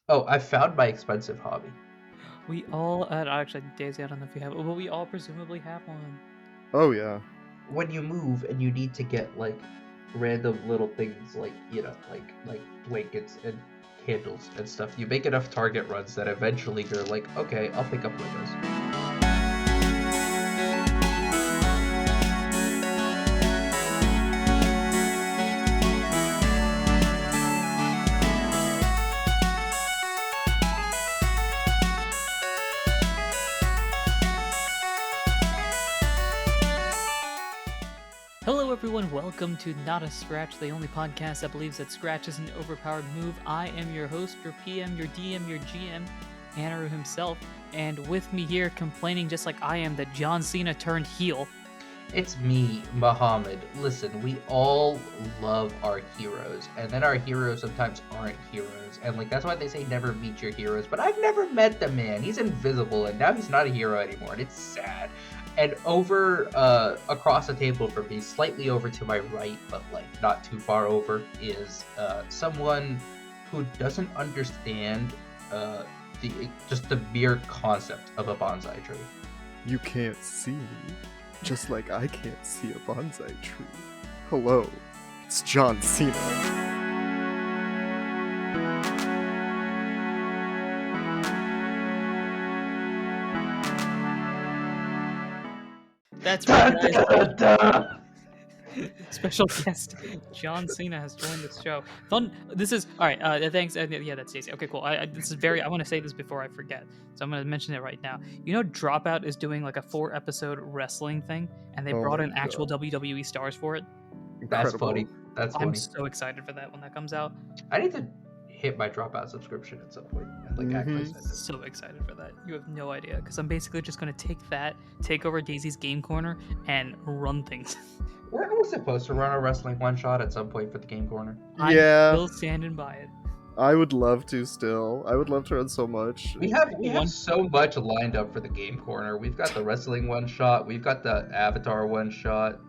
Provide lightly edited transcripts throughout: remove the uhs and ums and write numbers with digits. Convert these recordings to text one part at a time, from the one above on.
Oh, I found my expensive hobby. We all, actually, Daisy, I don't know if you have it, but we all presumably have one. Oh yeah. When you move and you need to get like random little things like like blankets and candles and stuff, you make enough target runs that eventually you're like, okay, I'll pick up Legos. Hello, everyone. Welcome to Not a Scratch, the only podcast that believes that Scratch is an overpowered move. I am your host, your PM, your DM, your GM, Anaru himself, and with me here, complaining just like I am that John Cena turned heel. It's me, Muhammad. Listen, we all love our heroes, and then our heroes sometimes aren't heroes, and like that's why they say never meet your heroes. But I've never met the man. He's invisible, and now he's not a hero anymore, and it's sad. And over, across the table from me, slightly over to my right, but like not too far over, is someone who doesn't understand just the mere concept of a bonsai tree. You can't see me, just like I can't see a bonsai tree. Hello, it's John Cena. That's right, guys. Da, da, da. Special guest John Cena has joined the show. Fun. This is all right. Thanks. Yeah, that's Stacey. Okay, cool. This is very. I want to say this before I forget, so I'm going to mention it right now. You know, Dropout is doing like a 4-episode wrestling thing, and they Oh brought my in actual God. WWE stars for it. That's Incredible. funny. That's I'm funny. so excited for that when that comes out. I need to hit my dropout subscription at some point and like actually send it. So excited for that. You have no idea, because I'm basically just going to take over Daisy's game corner, and run things. Weren't we supposed to run a wrestling one shot at some point for the game corner? I'm Yeah, still standing by it. I would love to still. I would love to run so much. We have One- so much lined up for the game corner. We've got the wrestling one shot. We've got the Avatar one shot.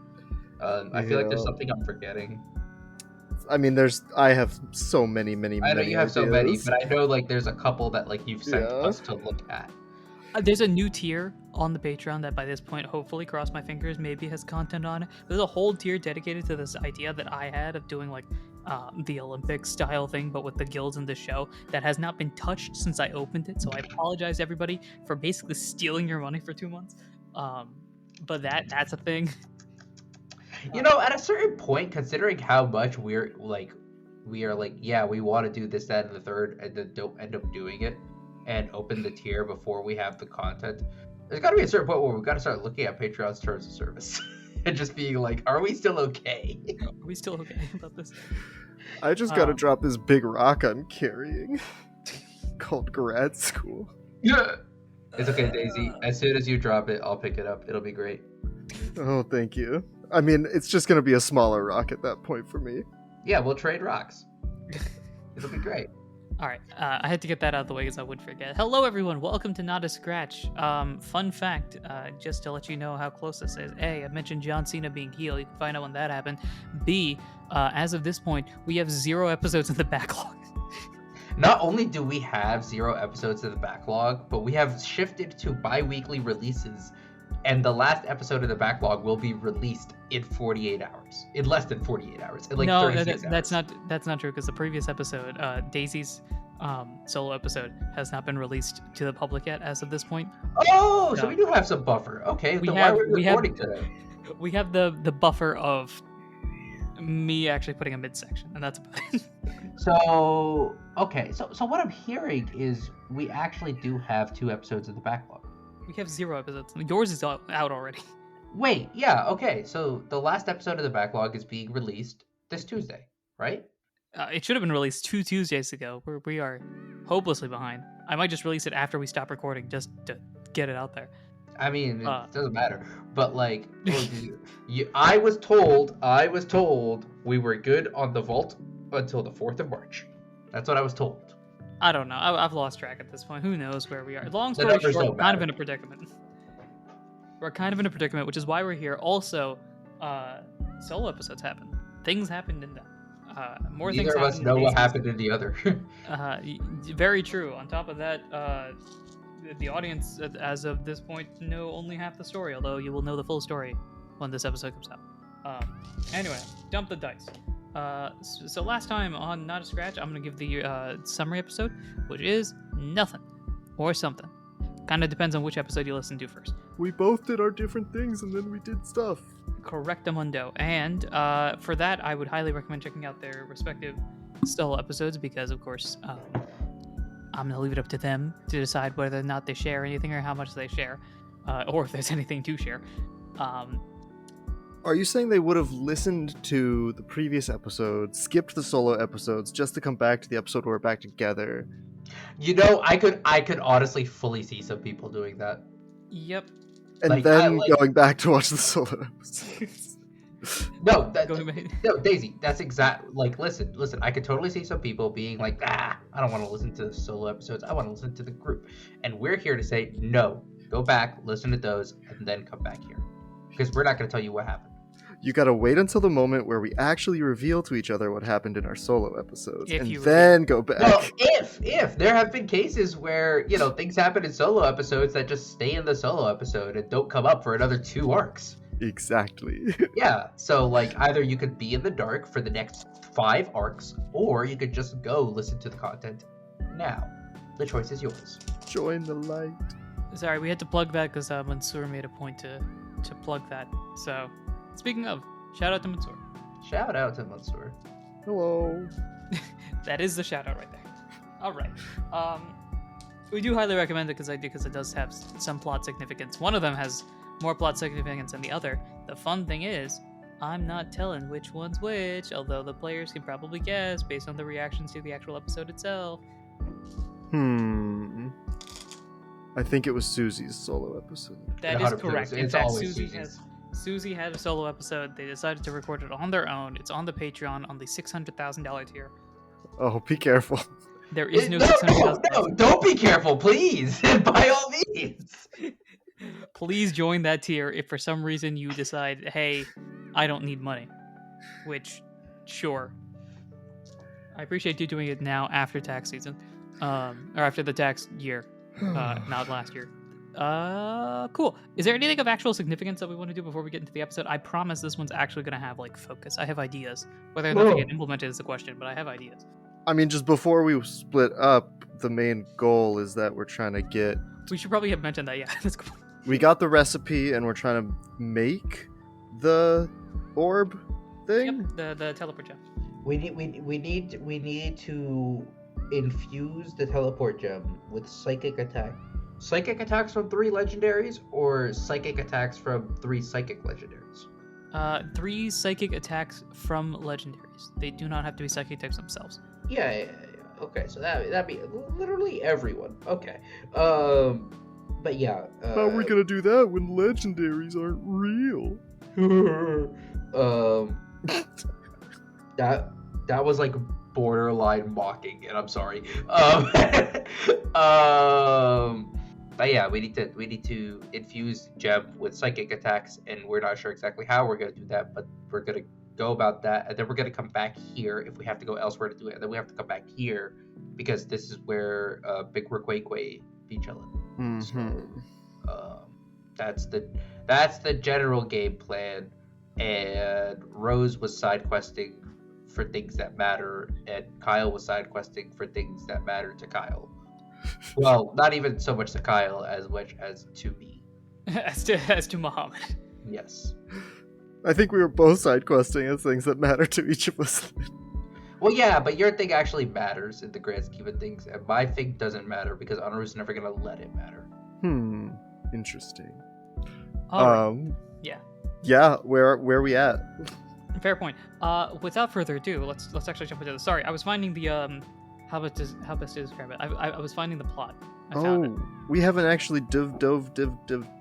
I feel like there's Yeah. something I'm forgetting. I mean, I have so many I know you have so many, ideas. but I know like there's a couple that like you've sent Yeah. us to look at. There's a new tier on the Patreon that by this point, hopefully, cross my fingers, maybe has content on it. There's a whole tier dedicated to this idea that I had of doing like the Olympic style thing, but with the guilds in the show that has not been touched since I opened it. So I apologize, everybody, for basically stealing your money for 2 months. But that's a thing. You know, at a certain point, considering how much we are like, yeah, we want to do this, that, and the third, and then don't end up doing it, and open the tier before we have the content. There's got to be a certain point where we've got to start looking at Patreon's terms of service and just being like, are we still okay? Are we still okay about this? I just gotta Um, drop this big rock I'm carrying called grad school. Yeah. It's okay, Daisy. As soon as you drop it, I'll pick it up. It'll be great. Oh, thank you. I mean, it's just gonna be a smaller rock at that point for me. Yeah, we'll trade rocks. It'll be great. All right, I had to get that out of the way because I would forget. Hello, everyone. Welcome to Not a Scratch. Fun fact, just to let you know how close this is. A, I mentioned John Cena being heel. You can find out when that happened. B, as of this point, we have 0 episodes in the backlog. Not only do we have 0 episodes in the backlog, but we have shifted to bi-weekly releases, and the last episode of the backlog will be released in 48 hours. In less than 48 hours. In like No, 36 that's hours. that's not true because the previous episode, Daisy's solo episode, has not been released to the public yet as of this point. Oh, so No. we do have some buffer. Okay, We then have- why are we we have- recording today? We have the buffer of me actually putting a midsection, and that's about it. So, okay, so what I'm hearing is we actually do have 2 episodes in the backlog. We have 0 episodes. Yours is out already. Wait, yeah, okay, so the last episode of the backlog is being released this Tuesday, right? It should have been released 2 Tuesdays ago. We are hopelessly behind. I might just release it after we stop recording just to get it out there. I mean, it Uh. doesn't matter. But like, I was told we were good on the vault until the 4th of March. That's what I was told. I don't know. I've lost track at this point. Who knows where we are? Long The story numbers short, don't we're kind of matter. in a predicament. We're kind of in a predicament, which is why we're here. Also, solo episodes happen. Things happened in them. More Neither things of us happen in know what Daisies. happened to the other. Very true. On top of that, the audience, as of this point, know only half the story, although you will know the full story when this episode comes out. Anyway, dump the dice. So last time on Not a Scratch, I'm going to give the summary episode, which is nothing or something. Kind of depends on which episode you listen to first. We both did our different things and then we did stuff. Correctamundo. And for that, I would highly recommend checking out their respective solo episodes because, of course, I'm going to leave it up to them to decide whether or not they share anything or how much they share, or if there's anything to share. Are you saying they would have listened to the previous episode, skipped the solo episodes, just to come back to the episode where we're back together? You know, I could honestly fully see some people doing that. Yep. And Like, then I like- going back to watch the solo episodes? No, Going back- no, Daisy, that's exact. Like, listen. I could totally see some people being like, I don't want to listen to the solo episodes. I want to listen to the group. And we're here to say, no, go back, listen to those, and then come back here, because we're not going to tell you what happened. You gotta wait until the moment where we actually reveal to each other what happened in our solo episodes, If and you then go back. Well, if there have been cases where things happen in solo episodes that just stay in the solo episode and don't come up for another 2 arcs. Exactly. Yeah, so like either you could be in the dark for the next 5 arcs, or you could just go listen to the content now. The choice is yours. Join the light. Sorry, we had to plug that because Mansoor made a point to plug that. So, speaking of, shout out to Mansoor. Shout out to Mansoor. Hello. That is the shout out right there. All right. We do highly recommend it because it does have some plot significance. One of them has more plot significance than the other. The fun thing is, I'm not telling which one's which, although the players can probably guess based on the reactions to the actual episode itself. I think it was Susie's solo episode. That is 100%. correct. In It's fact, always Susie had a solo episode. They decided to record it on their own. It's on the Patreon on the $600,000 tier. Oh, be careful. There is no No, $600,000. don't be careful, please. By all means. Please join that tier if for some reason you decide, hey, I don't need money. Which, sure. I appreciate you doing it now after tax season. Or after the tax year. Not last year. Cool. Is there anything of actual significance that we want to do before we get into the episode? I promise this one's actually going to have, focus. I have ideas. Whether or not they get implemented is the question, but I have ideas. I mean, just before we split up, the main goal is that we're trying to get... We should probably have mentioned that, yeah. That's cool. We got the recipe, and we're trying to make the orb thing? Yep, the teleport gem. We need to infuse the teleport gem with psychic attack. Psychic attacks from 3 legendaries, or psychic attacks from 3 psychic legendaries? 3 psychic attacks from legendaries. They do not have to be psychic attacks themselves. Yeah. Okay, so that'd be literally everyone. Okay. But yeah. How are we gonna do that when legendaries aren't real? That was like borderline mocking, and I'm sorry. But yeah, we need to infuse gem with psychic attacks, and we're not sure exactly how we're gonna do that, but we're gonna go about that, and then we're gonna come back here if we have to go elsewhere to do it, and then we have to come back here because this is where Big Raquaque be chilling. That's the general game plan, and Rose was side questing for things that matter, and Kyle was side questing for things that matter to Kyle. Well, not even so much to Kyle as much as to me. as to Muhammad. Yes. I think we were both side questing as things that matter to each of us. Well, yeah, but your thing actually matters in the grand scheme of things, and my thing doesn't matter because Anaru's never gonna let it matter. Interesting. Yeah. Yeah, where we at? Fair point. Without further ado, let's actually jump into this. Sorry, I was finding the how best to describe it. I was finding the plot. I found it. We haven't actually div. Yeah,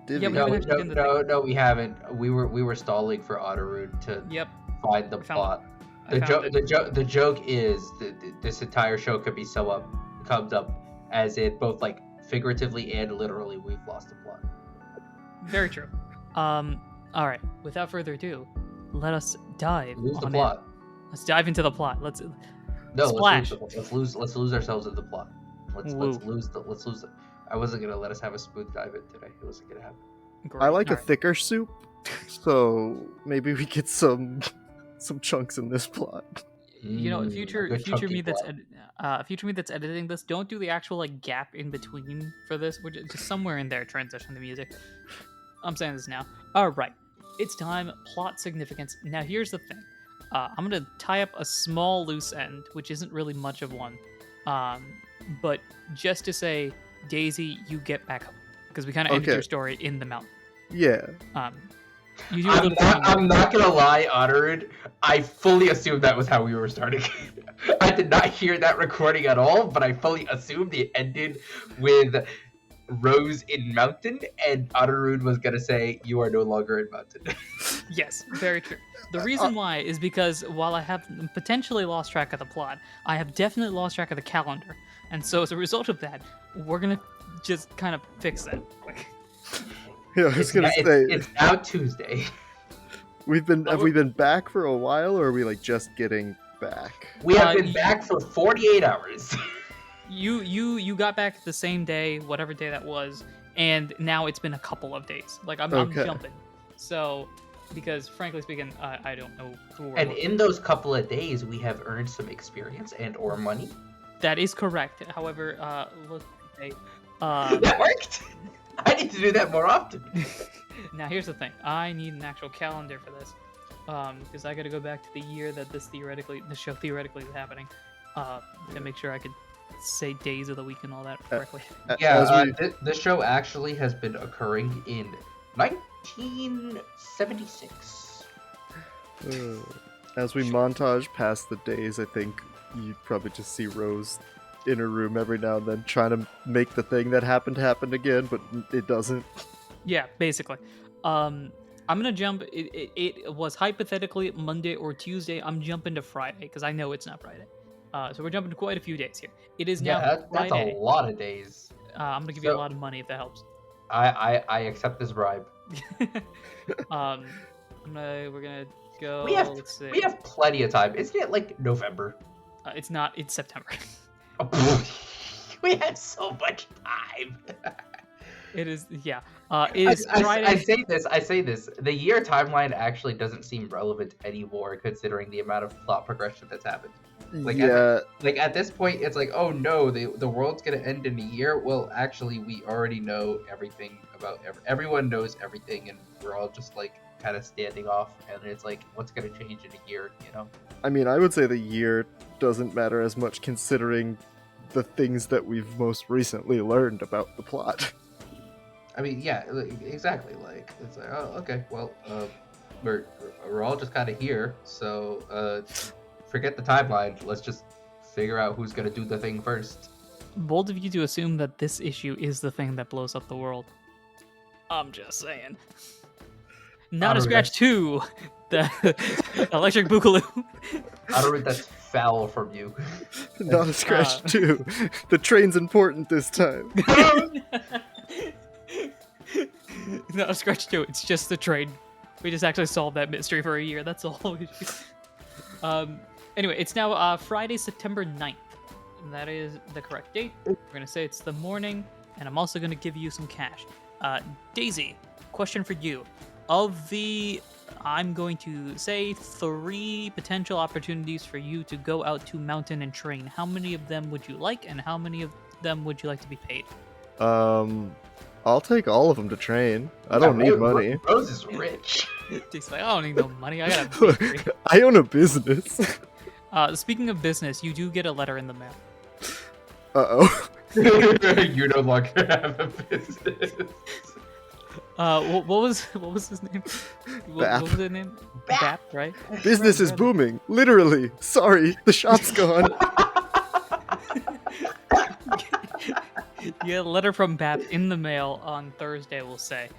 we No, haven't actually done the thing. no, we haven't. We were stalling for Anaru to Yep. find the I found plot. I found it. The joke is that this entire show could be summed up as in both like figuratively and literally we've lost the plot. Very true. All right. Without further ado, let us dive Lose the on plot. Let's dive into the plot. No, Splash. Let's lose ourselves in the plot. Let's Woo. lose the. I wasn't gonna let us have a smooth dive in today. It wasn't gonna happen. Great. I like a Alright. thicker soup, so maybe we get some chunks in this plot. You know, A future good future chunky me that's plot. future me that's editing this. Don't do the actual like gap in between for this. Which is just somewhere in there. Transition the music. I'm saying this now. All right, it's time. Plot significance. Now here's the thing. I'm gonna tie up a small loose end, which isn't really much of one. But just to say, Daisy, you get back home because we kind of ended Okay. your story in the mountain. Yeah. You do a little thing- I'm not gonna lie, Honored. I fully assumed that was how we were starting. I did not hear that recording at all, but I fully assumed it ended with Rose in Mountain, and Honored was gonna say, "You are no longer in Mountain." Yes, very true. The reason why is because while I have potentially lost track of the plot, I have definitely lost track of the calendar. And so as a result of that, we're going to just kind of fix that. Yeah, I was gonna say it's now Tuesday. have we been back for a while, or are we like just getting back? We have been you- back for 48 hours. You got back the same day, whatever day that was, and now it's been a couple of days. Like I'm Okay. jumping. So because frankly speaking, I don't know who we're And looking- in those couple of days, we have earned some experience and or money. That is correct. However, look, okay, That worked. I need to do that more often. now here's the thing. I need an actual calendar for this, because I got to go back to the year that the show theoretically is happening, to make sure I could say days of the week and all that correctly. Yeah, As we- this show actually has been occurring in 1976. As we montage past the days, I think you probably just see Rose in her room every now and then trying to make the thing that happened happen again, but it doesn't. Yeah, basically. I'm gonna jump. It was hypothetically Monday or Tuesday. I'm jumping to Friday because I know it's not Friday. So we're jumping to quite a few days here. It is now Yeah, that's a Friday. lot of days. I'm gonna give you a So- lot of money if that helps. I accept this bribe. We're gonna go. We have- let's see. We have plenty of time. Isn't it like November? It's not. It's September. We have so much time. It is. Yeah. It is Friday. I say this. The year timeline actually doesn't seem relevant anymore, considering the amount of plot progression that's happened. Like, yeah, Like at this point, it's like, oh no, the world's gonna end in a year. Well, actually, we already know everything about everyone knows everything, and we're all just like kind of standing off. And it's like, what's gonna change in a year? You know? I mean, I would say the year doesn't matter as much considering the things that we've most recently learned about the plot. I mean, yeah, exactly. Like it's like, oh, okay, well, we're all just kind of here, so forget the timeline. Let's just figure out who's gonna do the thing first. Bold of you to assume that this issue is the thing that blows up the world. I'm just saying. Not a Alright. scratch 2. The electric boogaloo. I don't think that's foul from you. Not a scratch too. The train's important this time. Not a scratch 2. It's just the train. We just actually solved that mystery for a year. That's all. Anyway, it's now Friday, September 9th. And that is the correct date. We're going to say it's the morning, and I'm also going to give you some cash. Daisy, question for you. Of the, I'm going to say 3 potential opportunities for you to go out to mountain and train. How many of them would you like, and how many of them would you like to be paid? I'll take all of them to train. I don't need money. Rose is rich. Daisy's like, I don't need no money. I got a bakery. I own a business. Speaking of business, you do get a letter in the mail. Uh-oh. You no longer have a business. What was his name? Bap. What was his name? Bap, right? Business is booming. Literally. Sorry, the shop's gone. You get a letter from Bap in the mail on Thursday, we'll say.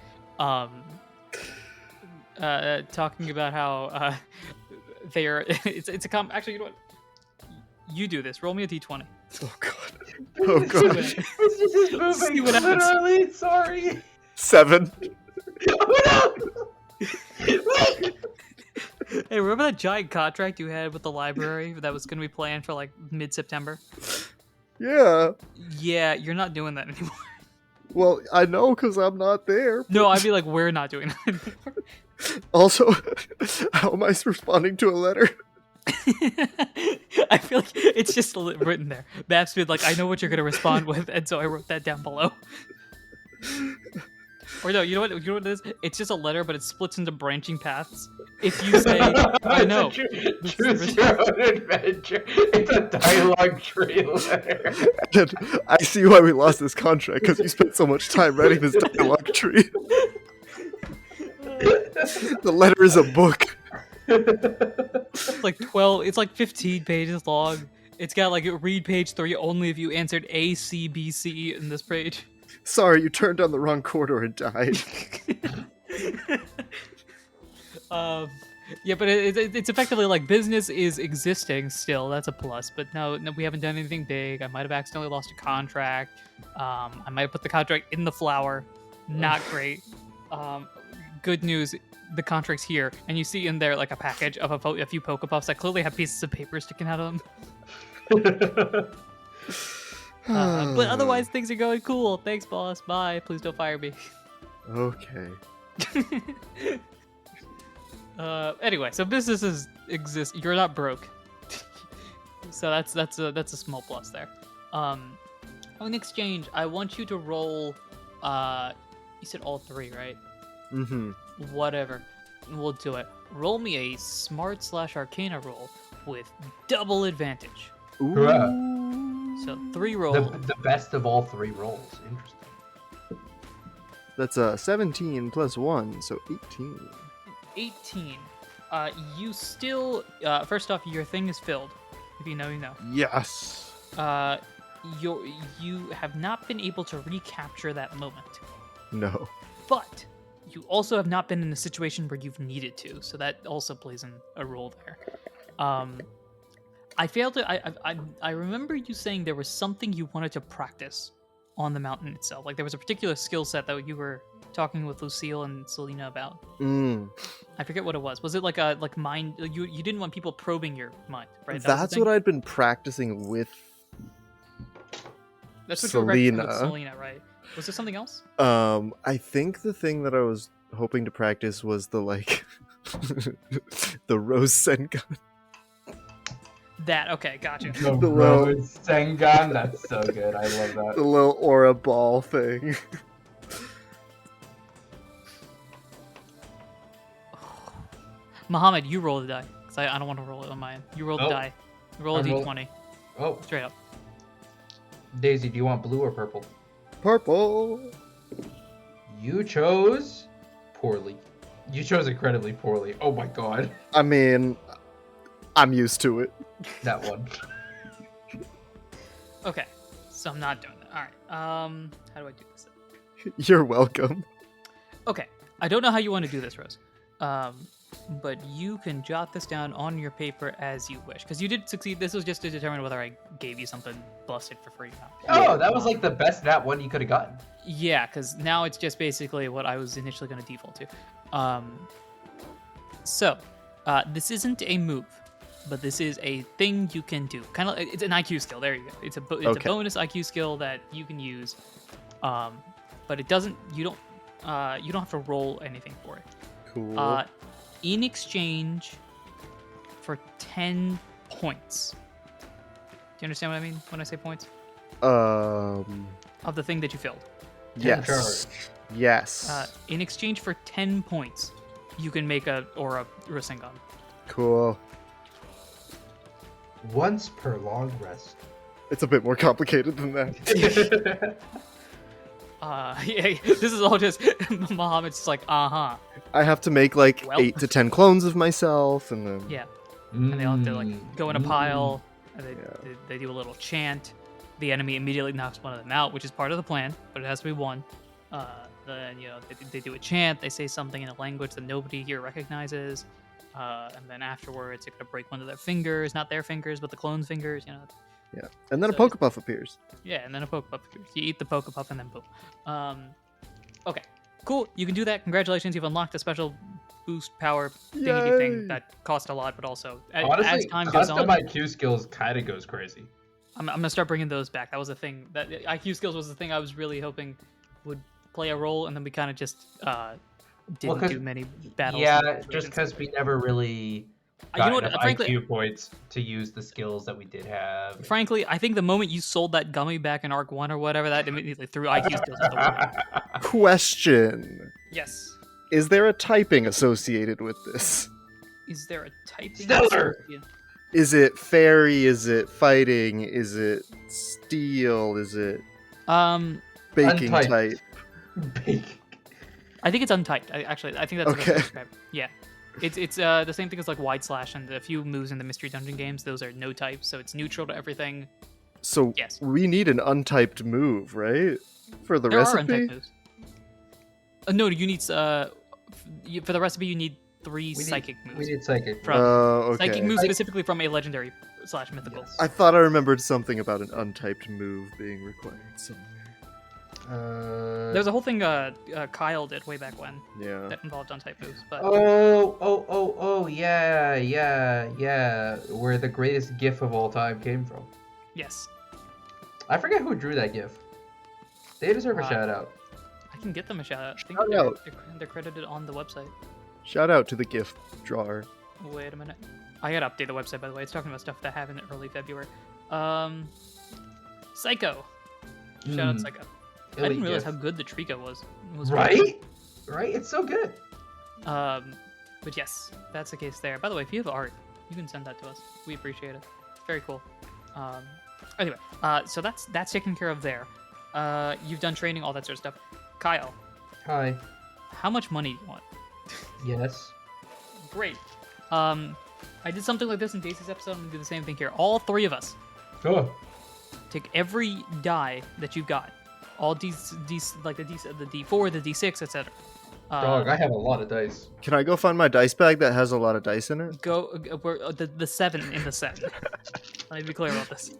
Talking about how they're it's a actually, you know what? You do this. Roll me a d20. Oh god. Oh god. Business is moving. See what happens. Literally, sorry. 7. Oh no! Wait! Hey, remember that giant contract you had with the library that was going to be planned for like mid-September? Yeah. Yeah, you're not doing that anymore. Well, I know because I'm not there. No, I mean like we're not doing that anymore. Also, how am I responding to a letter? I feel like it's just written there. Bab's been like, I know what you're gonna respond with, and so I wrote that down below. Or no, you know what? You know what it is? It's just a letter, but it splits into branching paths. If you say, I know, Choose your own adventure. It's a dialogue tree letter. And I see why we lost this contract because you spent so much time writing this dialogue tree. The letter is a book. it's like 12. It's like 15 pages long. It's got like read page 3 only if you answered A, C, B, C in this page. Sorry, you turned down the wrong corridor and died. Yeah, but it's effectively like business is existing still. That's a plus. But no, we haven't done anything big. I might have accidentally lost a contract. I might have put the contract in the flower. Not great. Good news, the contract's here, and you see in there like a package of a few Pokepuffs that clearly have pieces of paper sticking out of them. But otherwise, things are going cool. Thanks, boss. Bye. Please don't fire me. Okay. Anyway, so businesses exist. You're not broke. So that's a small plus there. In exchange, I want you to roll. You said all 3, right? Mm-hmm. Whatever. We'll do it. Roll me a smart / arcana roll with double advantage. Ooh. So 3 roll. The best of all 3 rolls. Interesting. That's 17 plus 1, so 18. 18. You still. First off, your thing is filled. If you know, you know. Yes. You have not been able to recapture that moment. No. But you also have not been in a situation where you've needed to, so that also plays in a role there. I failed to. I remember you saying there was something you wanted to practice on the mountain itself. Like there was a particular skill set that you were talking with Lucille and Selena about. I forget what it was. Was it like a mind? You didn't want people probing your mind, right? That's what I'd been practicing with. That's what Selena. you were practicing with Selena, right? Was there something else? I think the thing that I was hoping to practice was the the Rose Sengun. That okay, gotcha. The little- Rose Sengun, that's so good. I love that. The little aura ball thing. Muhammad, you roll the die, because I don't want to roll it on mine. You roll the Oh. die. Roll a I'm d20. Oh, Straight up. Daisy, do you want blue or purple? Purple. You chose poorly. You chose incredibly poorly. Oh my god. I mean, I'm used to it. That one. Okay, so I'm not doing that. All right. How do I do this? You're welcome. Okay, I don't know how you want to do this, Rose. But you can jot this down on your paper as you wish, because you did succeed. This was just to determine whether I gave you something busted for free or not. Oh, that was like the best nat one you could have gotten. Yeah, because now it's just basically what I was initially going to default to. So, this isn't a move, but this is a thing you can do. Kind of, it's an IQ skill. There you go. It's a bonus IQ skill that you can use. But it doesn't. You don't have to roll anything for it. Cool. In exchange for 10 points. Do you understand what I mean when I say points? Of the thing that you filled. Yes. Yes. In exchange for 10 points, you can make a Rasengan. Cool. Once per long rest. It's a bit more complicated than that. Yeah, this is all just Muhammad's just like, uh-huh. I have to make like Well. 8 to 10 clones of myself, and then Yeah. And they all have to like go in a pile, and they do a little chant. The enemy immediately knocks one of them out, which is part of the plan, but it has to be one. Then they do a chant. They say something in a language that nobody here recognizes, and then afterwards, you're gonna break one of their fingers, not their fingers, but the clone's fingers. yeah, and then a So- Pokepuff appears. Yeah, and then a Pokepuff appears. You eat the Pokepuff, and then boom. Okay, cool. You can do that. Congratulations, you've unlocked a special boost power thingy thing that cost a lot, but also Honestly, as time goes custom on, IQ skills kind of goes crazy. I'm gonna start bringing those back. That was a thing. That IQ skills was the thing I was really hoping would play a role, and then we kind of just didn't 'cause- do many battles. Yeah, and just situations. because we never really You got know what, enough frankly- IQ points to use the skills that we did have. Frankly, I think the moment you sold that gummy back in Arc 1 or whatever, that immediately threw IQ skills out the window. Question: Yes. Is there a typing associated with this? Is there a typing? Stellar! Is it fairy? Is it fighting? Is it steel? Is it baking Untyped. type? I think it's untyped. I think that's the best way Okay. to describe it. Yeah. It's the same thing as like Wide Slash and a few moves in the Mystery Dungeon games. Those are no types, so it's neutral to everything. So Yes. we need an untyped move, right? For the There are recipe? untyped moves. No, you need for the recipe you need 3 psychic moves. We did psychic. From- Okay. Psychic moves Like- specifically from a legendary / mythical. Yes. I thought I remembered something about an untyped move being required somewhere. There's a whole thing Kyle did way back when Yeah. that involved untyped moves, but Yeah. Where the greatest GIF of all time came from. yes, I forget who drew that GIF. They deserve a shout out. I can get them a shout out. I think Shout out. they're credited on the website. Shout out to the gift drawer. Wait a minute. I gotta update the website, by the way. It's talking about stuff that happened in early February. Psycho. Shout out Psycho. I didn't realize how good the Trico was. It was Right? Right? It's so good. But yes, that's the case there. By the way, if you have art, you can send that to us. We appreciate it. Very cool. Anyway, so that's taken care of there. You've done training, all that sort of stuff. Kyle, Hi. how much money do you want? Yes. Great. I did something like this in Daisy's episode. I'm gonna do the same thing here. All 3 of us Oh. take every die that you've got, all like the D4, the D6, etc. Dog, I have a lot of dice. Can I go find my dice bag that has a lot of dice in it? The 7 in the set. Let me be clear about this.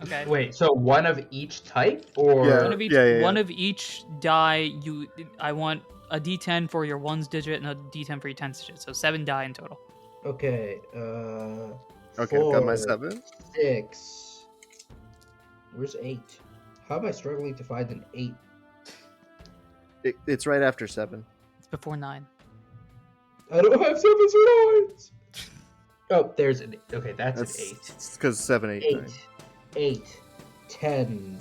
Okay. Wait, so one of each type, or Yeah. One of each, yeah. one of each die. I want a D10 for your ones digit and a D10 for your tens digit. So 7 die in total. Okay. Okay, I've got my 4, 7. 6. Where's 8? How am I struggling to find an 8? It's right after 7. It's before 9. I don't have 7s or 9s. Oh, there's an. Okay, that's an 8. It's because 7, 8, 9. 8, 10.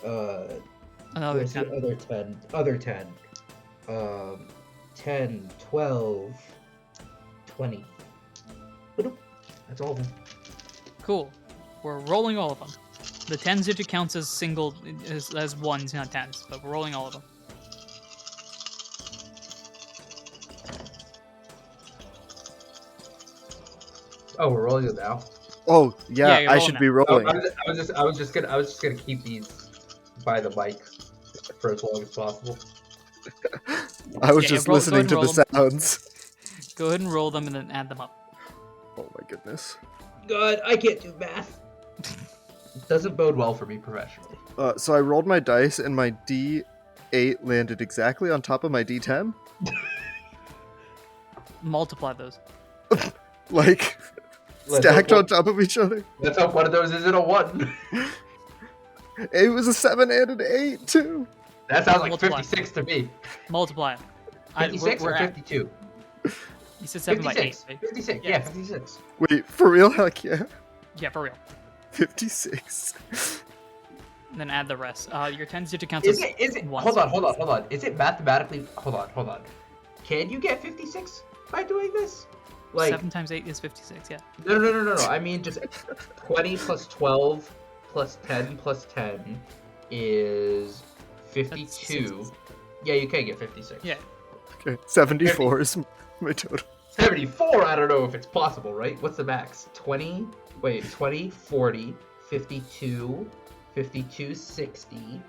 Another Where's the 10. other 10? Other 10. 10, 12, 20. Boop. That's all of them. Cool. We're rolling all of them. The 10s digit counts as single, as ones, not 10s, but we're rolling all of them. Oh, we're rolling it now. Oh, Yeah, yeah, you're I rolling should now. be rolling. I was just gonna keep these by the mic for as long as possible. I was Yeah, just roll- go listening ahead to and the roll 'em. sounds. Go ahead and roll them and then add them up. Oh my goodness. God, I can't do math. Doesn't bode well for me professionally. So I rolled my dice and my D8 landed exactly on top of my D10. Multiply those. Like, Let's stacked hope on top of each other. Let's hope one of those isn't a 1. It was a 7 and an 8, too. That sounds like Multiply. 56 to me. Multiply. 56 we're or at- 52? You said 7 by 8, 56. right? 56. Yeah. Yeah, 56. Wait, for real? Heck yeah. Yeah, for real. 56. And then add the rest. Your 10s digit counts Is as it? ones. Hold on. Is it mathematically? Hold on. Can you get 56 by doing this? Like 7 times 8 is 56, yeah. no. I mean just 20 plus 12 plus 10 plus 10 is 52. Yeah, you can get 56. Yeah. Okay, 74 is my total. 74. I don't know if it's possible, right? What's the max? 20. Wait, 20, 40, 52, 52, 60,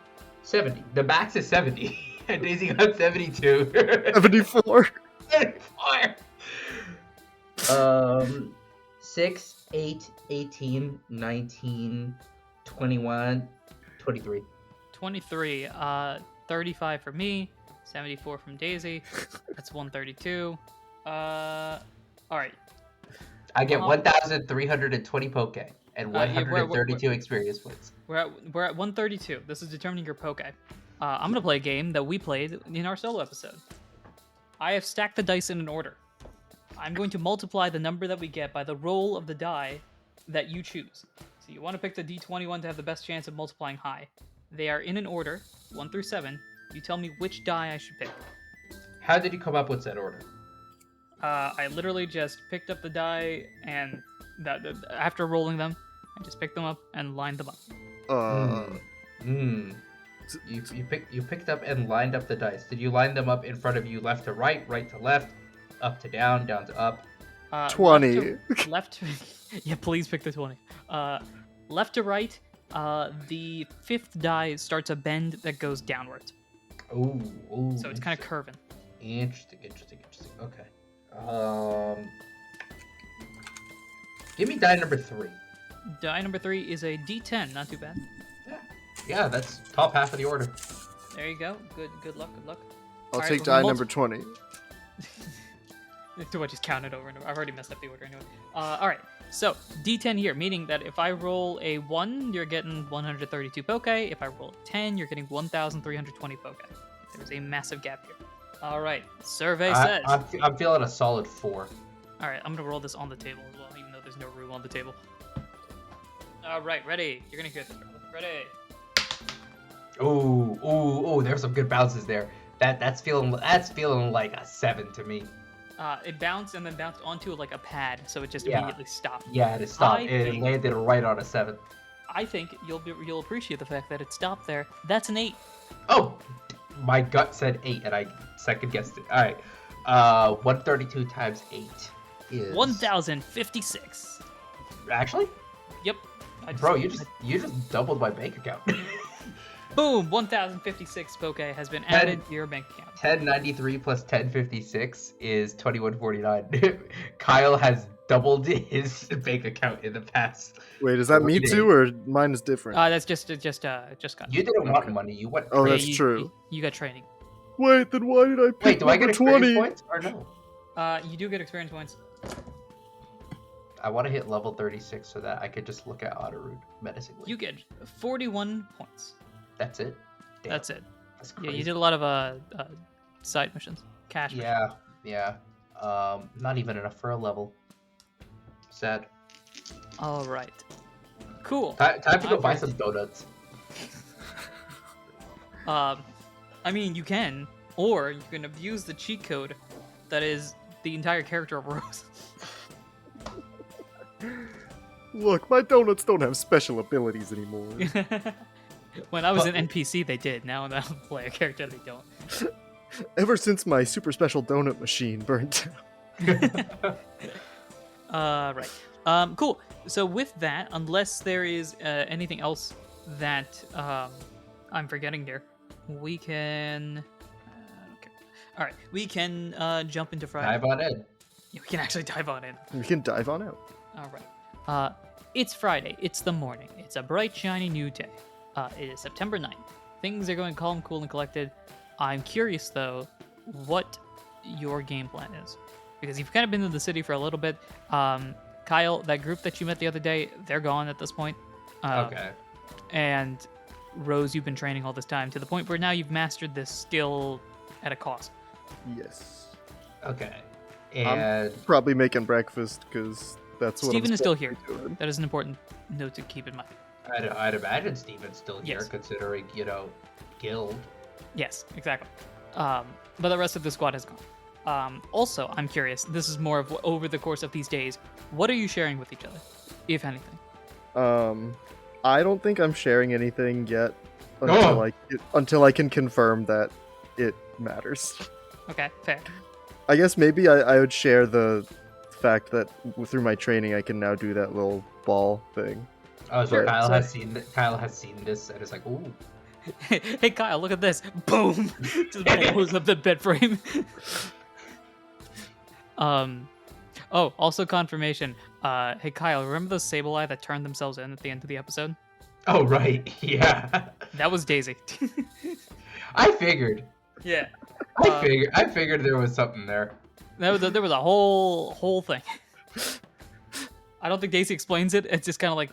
70. The max is 70. And Daisy got 72. 74. 74. 6, 8, 18, 19, 21, 23. 23. 35 for me. 74 from Daisy. That's 132. All right. I get Uh-huh. 1,320 poke and yeah, 132 experience points. We're at 132. This is determining your poke. I'm gonna play a game that we played in our solo episode. I have stacked the dice in an order. I'm going to multiply the number that we get by the roll of the die that you choose. So you want to pick the D21 to have the best chance of multiplying high. They are in an order, 1 through 7. You tell me which die I should pick. How did you come up with that order? I literally just picked up the die and after rolling them, I just picked them up and lined them up. You picked up and lined up the dice. Did you line them up in front of you, left to right, right to left, up to down, down to up? 20. Left to, yeah, please pick the 20. Left to right, the fifth die starts a bend that goes downward. Ooh. So it's kind of curving. Interesting. Okay. Give me die number 3. Die number 3 is a D10, not too bad. Yeah, that's top half of the order. There you go. Good luck. I'll Alright, take well, die number 20. Too much is counted over and over. I've already messed up the order anyway. Alright, so D10 here, meaning that if I roll a 1, you're getting 132 poke. If I roll a 10, you're getting 1,320 poke. There's a massive gap here. Alright, survey says. I'm feeling a solid 4. Alright, I'm gonna roll this on the table as well, even though there's no room on the table. Alright, ready? You're gonna hear this, bro. Ready? Ooh, there's some good bounces there. That's feeling like a 7 to me. It bounced and then bounced onto like a pad, so it just Yeah. immediately stopped. Yeah, it stopped. I It think- landed right on a 7. I think you'll appreciate the fact that it stopped there. That's an 8. Oh, my gut said 8, and I second guessed it. All right, 132 times 8 is 1,056. Actually, Yep. bro, you just doubled my bank account. Boom! 1,056 poke has been added to your bank account. 1093 plus 1056 is 2149. Kyle has doubled his bank account in the past. Wait, is that me Okay. too, or mine is different? That's just got. You didn't want Okay. money. You want. Oh, Yeah, that's you- true. You got training. Wait, then why did I pick Wait, do I number get experience 20? points or no? You do get experience points. I want to hit level 36 so that I could just look at Otterroot menacingly. You get 41 points. That's it. Damn, That's it. That's Yeah, crazy. you did a lot of side missions, cash missions. Yeah. Not even enough for a level. Sad. All right. Cool. Time to go I'm buy ready. some donuts. I mean, you can, or you can abuse the cheat code that is the entire character of Rose. Look, my donuts don't have special abilities anymore. When I was an NPC, they did. Now that I play a character, they don't. Ever since my super special donut machine burnt out. Right. Cool. So with that, unless there is anything else that I'm forgetting here, we can. Okay. All right. We can jump into Friday. Dive on in. Yeah, we can actually dive on in. We can dive on out. All right. It's Friday. It's the morning. It's a bright, shiny new day. It is September 9th. Things are going calm, cool, and collected. I'm curious, though, what your game plan is. Because you've kind of been in the city for a little bit. Kyle, that group that you met the other day, they're gone at this point. Okay. And Rose, you've been training all this time to the point where now you've mastered this skill at a cost. Yes. Okay. And Probably making breakfast, because that's what Steven I'm is still supposed to be doing. That is an important note to keep in mind. I'd imagine Steven's still here, Yes. considering, guild. Yes, exactly. But the rest of the squad has gone. Also, I'm curious. This is more of over the course of these days. What are you sharing with each other, if anything? I don't think I'm sharing anything yet Oh! until I can confirm that it matters. Okay, fair. I guess maybe I would share the fact that through my training I can now do that little ball thing. Oh, so But- Kyle has seen this and it's like, ooh. Hey, Kyle, look at this! Boom! Just blows up the bed frame. Oh, also confirmation. Hey, Kyle, remember those Sableye that turned themselves in at the end of the episode? Oh, right. Yeah. That was Daisy. I figured. Yeah. I figured there was something there. There was a whole thing. I don't think Daisy explains it. It's just kind of like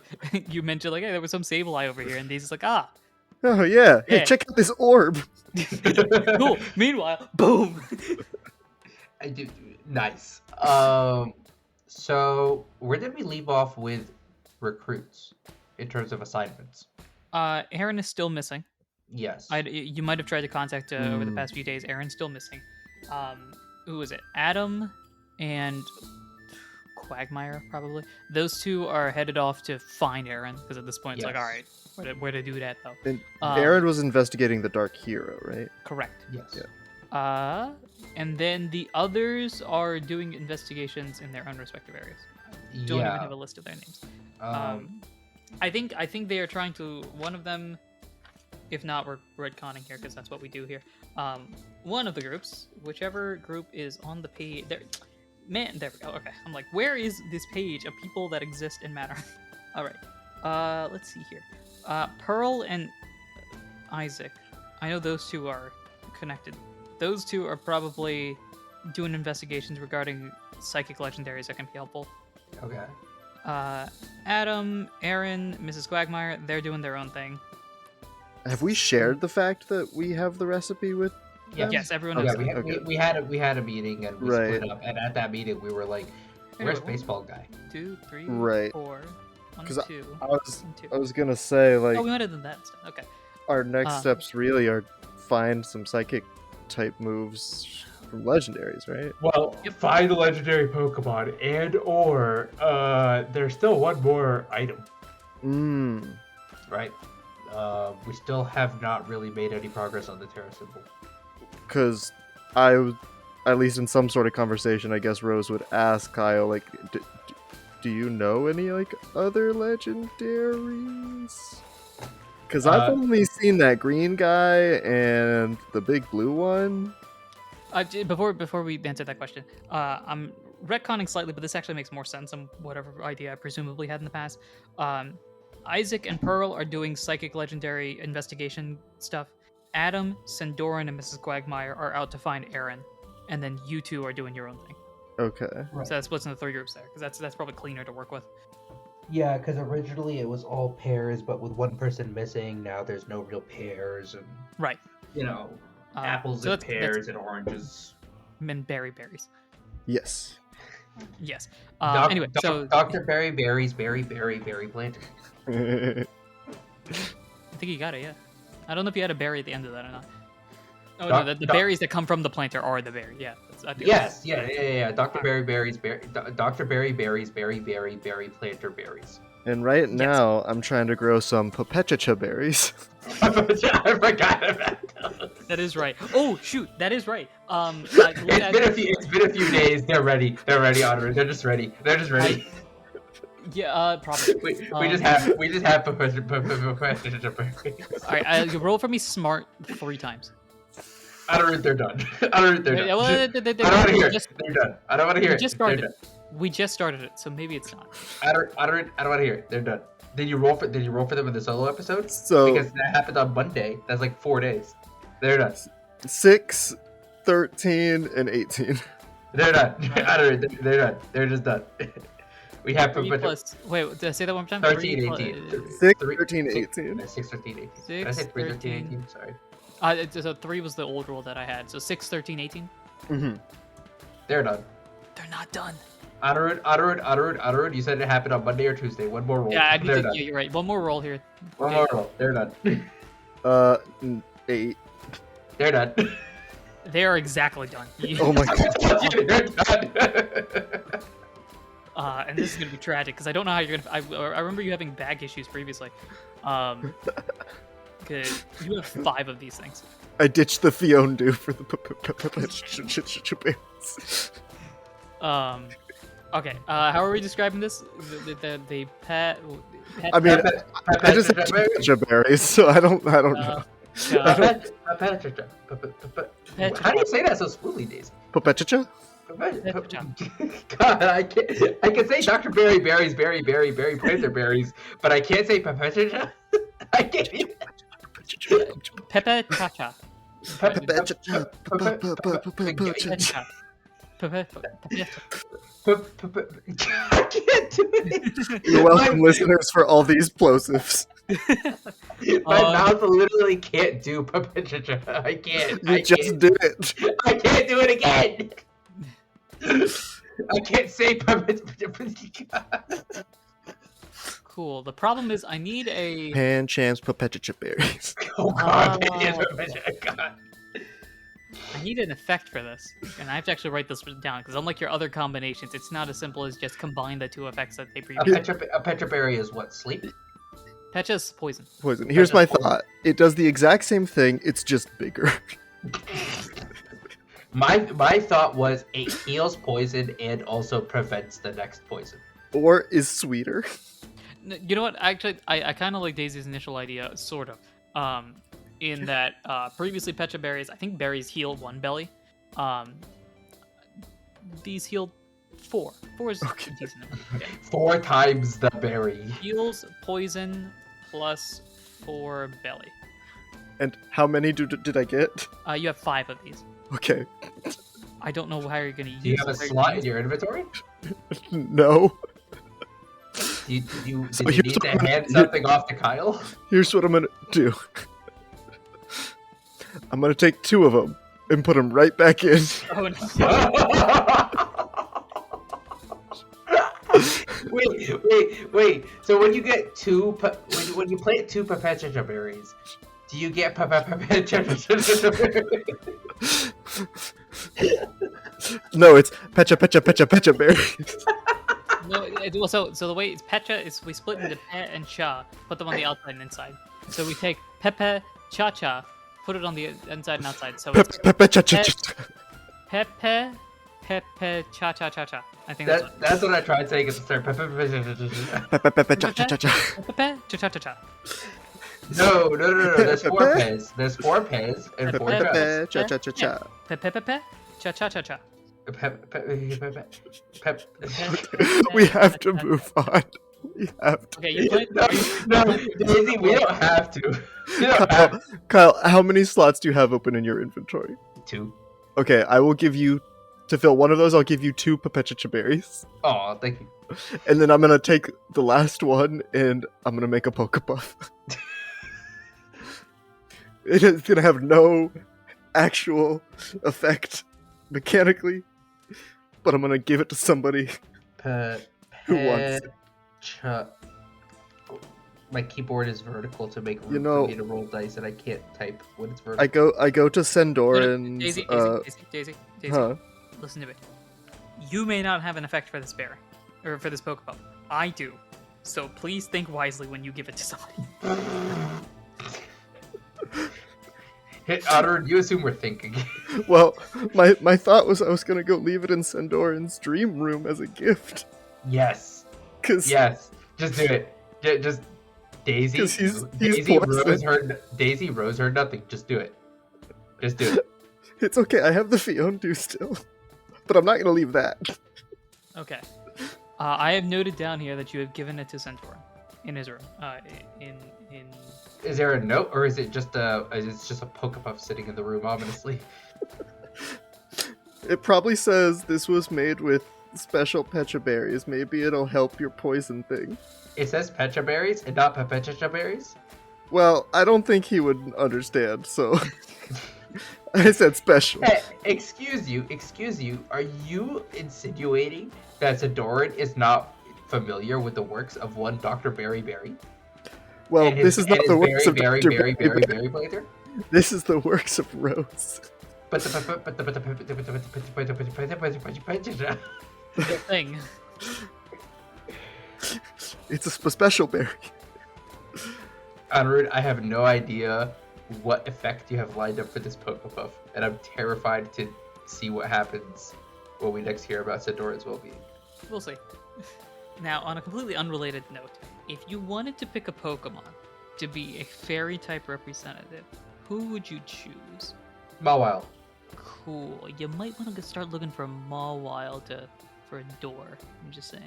you mentioned, like, hey, there was some Sableye over here, and Daisy's like, ah, Oh yeah. Hey, Yeah. check out this orb. cool. Meanwhile, boom. I do nice. So where did we leave off with recruits in terms of assignments? Aaron is still missing. Yes. You might have tried to contact over the Hmm. past few days. Aaron's still missing. Who was it? Adam and Quagmire, probably. Those two are headed off to find Aaron because at this point it's like, Yes. all right, where to do that though? And Um, Aaron was investigating the Dark Hero, right? Correct. Yes. Yeah. And then the others are doing investigations in their own respective areas. Don't even have a list of their names. I think they are trying to. One of them, if not, we're retconning here because that's what we do here. One of the groups, whichever group is on the page, there. Man, there we go. Okay, I'm like, where is this page of people that exist in matter? All right. Let's see here. Pearl and Isaac. I know those two are connected. Those two are probably doing investigations regarding psychic legendaries that can be helpful. Okay. Adam, Aaron, Mrs. Quagmire, they're doing their own thing. Have we shared the fact that we have the recipe with? Yeah. them? Yes, everyone Yeah, knows. we that. had, we had a meeting and we Right. split up, and at that meeting we were like, "Where's Anyway, baseball guy?" 2, 3, Right. 4, 1, 'Cause 2, I was 1, 2. I was gonna say like Oh, we might have done that instead. Okay. our next Um, steps really are find some psychic type moves from legendaries, right? Well, find the legendary Pokemon, and/or there's still one more item, Mm. right? We still have not really made any progress on the Terra symbol. Because I was, at least in some sort of conversation, I guess Rose would ask Kyle, like, do you know any, like, other legendaries? Because I've only seen that green guy and the big blue one. Before we answer that question, I'm retconning slightly, but this actually makes more sense than whatever idea I presumably had in the past. Isaac and Pearl are doing psychic legendary investigation stuff. Adam, Sandoran, and Mrs. Quagmire are out to find Aaron, and then you two are doing your own thing. Okay. Right. So that splits into 3 groups there, because that's probably cleaner to work with. Yeah, because originally it was all pairs, but with one person missing, now there's no real pairs, and Right. you know, So that's and oranges. and berries. Yes. Yes. Doc- Anyway, Doc- so Dr. Berry Berries, Berry Planter. I think you got it. Yeah. I don't know if you had a berry at the end of that or not. Oh Doc- no, the Doc- berries that come from the planter are the berry. Yeah. I think Yes, yeah. Dr. Berry Berries, Dr. Berry Berries, Berry Planter Berries. And right now, I'm trying to grow some Popechicha berries. I forgot about those. That is right. Oh shoot, that is right. It's been a few days. They're ready. Onward. They're just ready. Probably. We just have Professor Berries. All right, you roll for me smart 3 times. I don't think they're done. Yeah, well, I don't want to hear it. They're done. I don't want to hear We it. just They're started done. it. We just started it, so maybe it's not. I don't want to hear it. They're done. Did you roll for them in the solo episode? So Because that happened on Monday. That's like 4 days. They're done. 6, 13, and 18. They're done. They're done. They're just done. We have 3 plus. Wait, did I say that one more time? 13, 3 plus- 18. 6, Three- 13, six- 18. 6, 13, 18. Did I 6, say 3, 13, 13. 18? Sorry. So 3 was the old rule that I had. So 6, 13, 18. Mm-hmm. They're done. They're not done. Honorud, you said it happened on Monday or Tuesday. One more roll. Yeah, I need They're to, done. yeah, you're right. One more roll here. One more roll. They're done. 8. They're done. They are exactly done. Oh my god. They're done. And this is gonna be tragic because I don't know how you're gonna. I remember you having bag issues previously. Good. You have 5 of these things. I ditched the Fiondu for the Popechicha berries. Okay. How are we describing this? The pet. I mean, I just have Popechicha berries, so I don't know. How do you say that so smoothly, Daisy? Popechicha? God, I can say Dr. Berry Berries, Berry Planter Berries, but I can't say Pepecha. I can't even. Pepe Chacha. I can't do it. You're welcome, My- listeners, for all these plosives. My mouth literally can't do. I can't. You just did it. I can't do it again. I can't say. Cool. The problem is I need a. Panchams Perpetua berries. Oh God! God. I need an effect for this, and I have to actually write this down because unlike your other combinations, it's not as simple as just combine the two effects that they previously. A Petra berry is what? Sleep? Pecha's poison. Poison. Here's my Poison. thought. It does the exact same thing, it's just bigger. My thought was it heals poison and also prevents the next poison. Or is sweeter. You know what? Actually, I kind of like Daisy's initial idea, sort of. In that previously Pecha berries, I think berries heal 1 belly. These heal 4. 4 is Okay. decent. Okay. 4 times the berry. Heals poison plus 4 belly. And how many did I get? You have 5 of these. Okay. I don't know how you're gonna use. Do you have a them. slot in your inventory? No. Do you So need here's to what I'm hand gonna- something off to Kyle? Here's what I'm gonna do. I'm gonna take 2 of them and put them right back in. Oh no. wait. So when you get 2, when you plant 2 Perpetua berries, do you get Perpetua berries? No, it's Pecha berries. No, so the way it's Pecha is we split into Pe and Cha, put them on the outside and inside. So we take Pepe, Cha Cha, put it on the inside and outside. So it's Pepe, Cha Cha Cha Cha. I think that's That's what I tried saying at the start. Pepe, Cha Cha Cha Cha. No. There's 4 pairs. There's 4 pairs and 4 chas. Cha. Pepe, Cha Cha Cha Cha. We have to move on. We have to. Okay, you play. No, Daisy, we don't have to. We don't have Kyle, how many slots do you have open in your inventory? 2. Okay, I will give you, to fill one of those, I'll give you 2 Perpetua berries. Oh, thank you. And then I'm gonna take the last one and I'm gonna make a Pokepuff. It is gonna have no actual effect mechanically, but I'm gonna give it to somebody who wants it. My keyboard is vertical to make room You know- for me to roll dice, and I can't type when it's vertical. I go to Sandoran's. Daisy. Huh? Listen to me. You may not have an effect for this bear, or for this Pokeball. I do. So please think wisely when you give it to somebody. Hit Otter, you assume we're thinking. Well, my thought was I was gonna go leave it in Sandoran's dream room as a gift. Yes. Cause Yes. Just do it. Just Daisy. 'Cause he's Daisy poison. Rose heard nothing. Just do it. Just do it. it's okay, I have the Fiondu still. But I'm not gonna leave that. Okay. I have noted down here that you have given it to Centaur in his room. In Is there a note, or is it just a Pokepuff sitting in the room ominously? It probably says this was made with special Pecha berries. Maybe it'll help your poison thing. It says Pecha berries and not Pecha berries. Well, I don't think he would understand, so I said special. Hey, excuse you. Are you insinuating that Zadoran is not familiar with the works of one Dr. Berry Berry? Well, And his- this is not and the his works of Berry Dr. Berry Berry. Berry Blazer? This is the works of Rose. But the thing. It's a special berry. Anirudh, I have no idea what effect you have lined up for this Pokepuff, and I'm terrified to see what happens when we next hear about Zadoran's well-being. We'll see. Now, on a completely unrelated note, if you wanted to pick a Pokemon to be a fairy type representative, who would you choose? Mawile. Cool. You might want to start looking for a Mawile for a door. I'm just saying.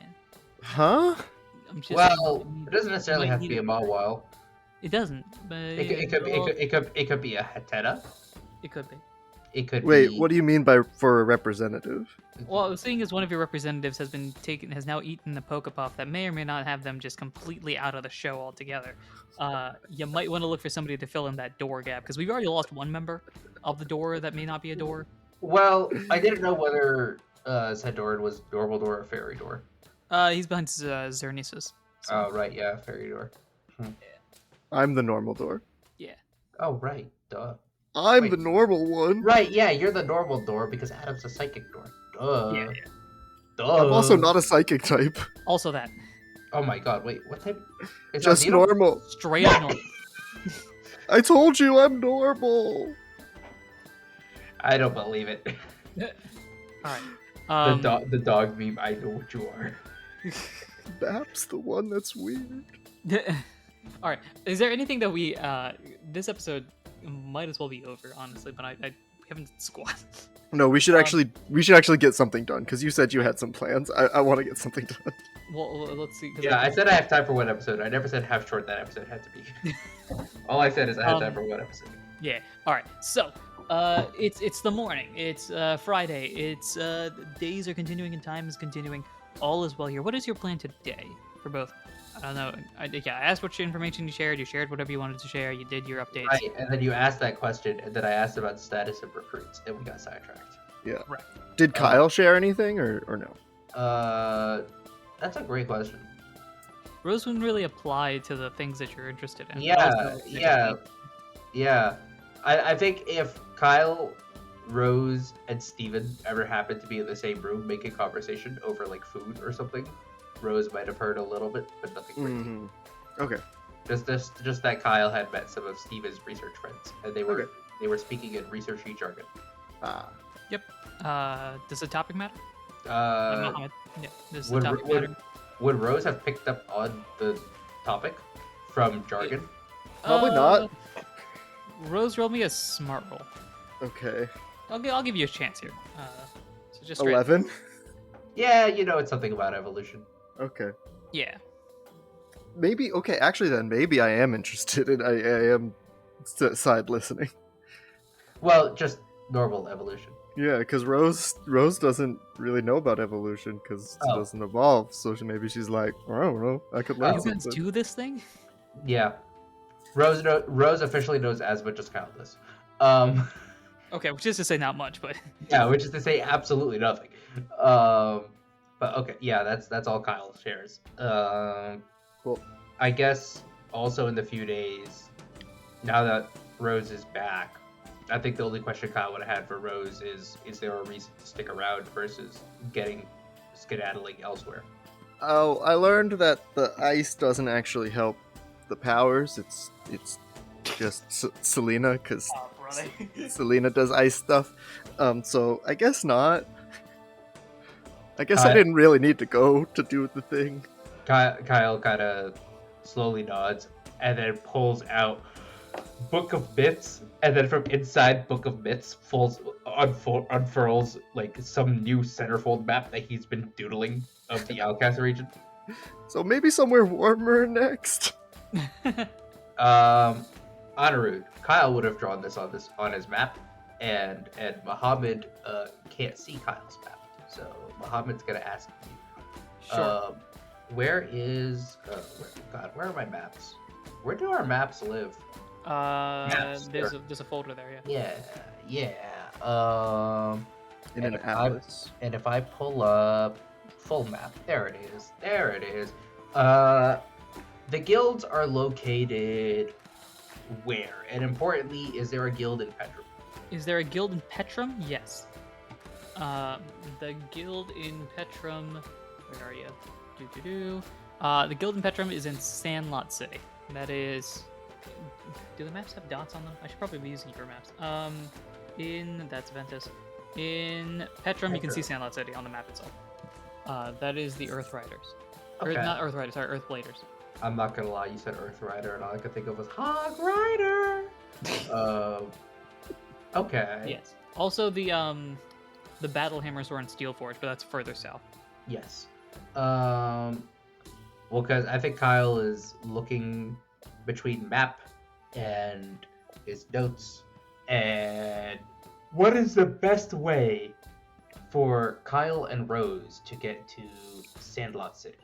Huh? I'm just Well, it doesn't necessarily might have to need be a it. Mawile. It doesn't, but It could be a Hatena. It could be. It could Wait, be. what do you mean by for a representative? Well, seeing as one of your representatives has now eaten a Pokepuff that may or may not have them just completely out of the show altogether, you might want to look for somebody to fill in that door gap because we've already lost one member of the door that may not be a door. Well, I didn't know whether Sandoran was normal door or fairy door. He's behind Xernesis. Oh, right, yeah, fairy door. I'm the normal door. Yeah. Oh, right, duh. I'm Wait. the normal one. Right, yeah, you're the normal door because Adam's a psychic door. Duh. Yeah. Duh. I'm also not a psychic type. Also that. Oh my god, wait, what type? Is Just Albedo? normal. Straight up normal. I told you I'm normal. I don't believe it. Alright. The dog meme, I know what you are. That's the one that's weird. Alright. Is there anything that we this episode might as well be over, honestly, but I we haven't squat. No, we should actually get something done because you said you had some plans. I want to get something done. Well, let's see. 'cause Yeah, I said I have time for one episode. I never said how short that episode had to be. All I said is I had time for one episode. Yeah. All right. So, it's the morning. It's Friday. It's days are continuing and time is continuing. All is well here. What is your plan today for both? I don't know. I asked what information you shared. You shared whatever you wanted to share. You did your updates. Right, and then you asked that question, and then I asked about the status of recruits, and we got sidetracked. Yeah. Right. Did Kyle share anything or no? That's a great question. Rose wouldn't really apply to the things that you're interested in. Yeah. I think if Kyle, Rose, and Steven ever happened to be in the same room making conversation over like food or something, Rose might have heard a little bit, but nothing crazy. Mhm. Okay. Just that Kyle had met some of Steven's research friends, and they were Okay. they were speaking in researchy jargon. Ah. Does the topic matter? Uh, Mohammed. Yeah. Does the would, topic would, matter? would Rose have picked up on the topic from jargon? Probably not. Rose, roll me a smart roll. Okay. I'll give you a chance here. So just straight- 11. Yeah, it's something about evolution. Okay. Yeah. Maybe. Okay. Actually, then maybe I am interested in. I am side listening. Well, just normal evolution. Yeah, because Rose doesn't really know about evolution because Oh. it doesn't evolve. So she's like, I don't know. I could learn You guys something. do this thing? Yeah. Rose officially knows as much as Kyle does. Okay, which is to say not much, but Yeah, which is to say absolutely nothing. But okay, yeah, that's all Kyle shares. Cool. I guess also in the few days, now that Rose is back, I think the only question Kyle would have had for Rose is there a reason to stick around versus skedaddling elsewhere? Oh, I learned that the ice doesn't actually help the powers. It's just Selena, because Selena does ice stuff. So I guess not. I guess I didn't really need to go to do the thing. Kyle kind of slowly nods and then pulls out Book of Myths, and then from inside Book of Myths unfurls like some new centerfold map that he's been doodling of the Outcast region. So maybe somewhere warmer next. Honorud, Kyle would have drawn this on his map, and Muhammad can't see Kyle's map, so Muhammad's gonna ask you. Sure. Where are my maps? Where do our maps live? Maps, There's a folder there, yeah. Yeah. In And an if I- atlas. And if I pull up full map, there it is. The guilds are located where? And importantly, is there a guild in Petrum? Is there a guild in Petrum? Yes. The guild in Petrum. Where are you? The guild in Petrum is in Sandlot City. That is. Do the maps have dots on them? I should probably be using your maps. That's Ventus. In Petrum, you can see Sandlot City on the map itself. That is the Earth Riders. Or, Okay. not Earth Riders, sorry, Earth Bladers. I'm not gonna lie, you said Earth Rider, and all I could think of was Hog Rider. Okay. Yes. Also, the Battle Hammers were in Steelforge, but that's further south. Yes. Well, because I think Kyle is looking between map and his notes, And what is the best way for Kyle and Rose to get to Sandlot City?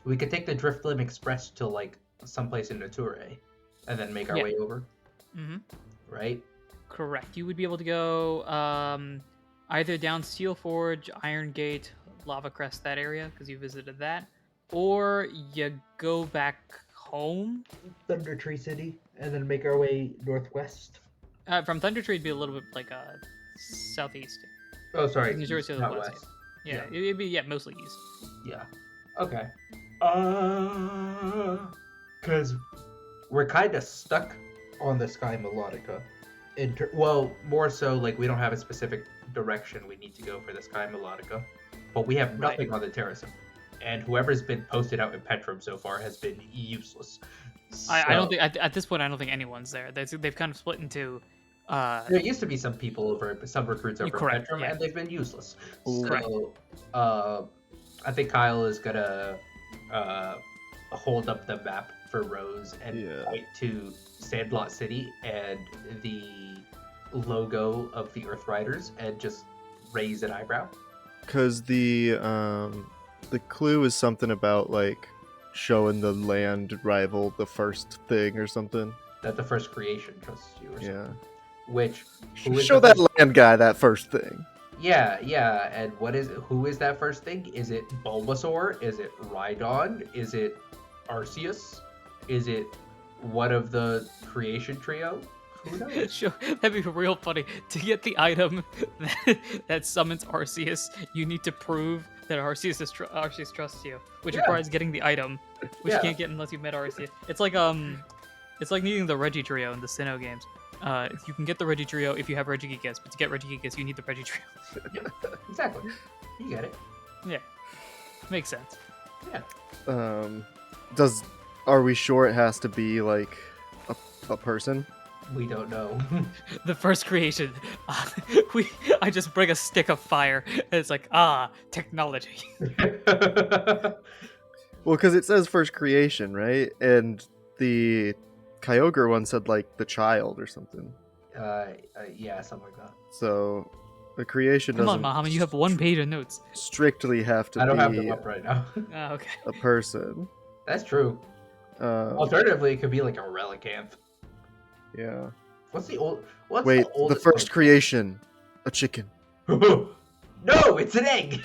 We could take the Driftlim Express to like someplace in Nature, and then make our Yeah. way over, Mm-hmm. right? Correct. You would be able to go either down Steel Forge, Iron Gate, Lava Crest, that area, because you visited that, or you go back home. Thunder Tree City, and then make our way northwest. From Thunder Tree, it'd be a little bit like southeast. Oh, sorry, New Jersey to the not west. west. Yeah, Yeah. it'd be mostly east. Yeah. Okay. Because we're kind of stuck on the Sky Melodica. Well, more so like we don't have a specific direction we need to go for the Sky Melodica, but we have Right. nothing on the Terrace. And whoever's been posted out in Petrum so far has been useless. I don't So- think at this point I don't think anyone's there. They've kind of split into. There used to be some people over, some recruits over Correct, Petrum, yeah. and they've been useless. Correct. So, I think Kyle is gonna hold up the map for Rose and Yeah. point to Sandlot City and the logo of the Earth Riders and just raise an eyebrow. Because the clue is something about like showing the land rival the first thing or something. That the first creation trusts you, or something. Yeah. Which who is Show the that first- land guy that first thing. Yeah. And who is that first thing? Is it Bulbasaur? Is it Rhydon? Is it Arceus? Is it one of the creation trio? Who knows? Sure, that'd be real funny. To get the item that summons Arceus, you need to prove that Arceus trusts you, which Yeah. requires getting the item, which Yeah. you can't get unless you've met Arceus. It's like needing the Reggie Trio in the Sinnoh games. You can get the Reggie Trio if you have Regigigas, but to get Regigigas, you need the Reggie Trio. Exactly. You get it. Yeah, makes sense. Are we sure it has to be like a person? We don't know. The first creation, I just bring a stick of fire, and it's like technology. Well, because it says first creation, right? And the Kyogre one said like the child or something. Yeah, something like that. So the creation Come on, doesn't Muhammad, you have one page of notes. strictly have to I don't have be them up right now. Okay. a person. That's true. Alternatively, it could be like a Relicanth. Yeah. What's the Wait, the oldest first creation, a chicken. No, it's an egg.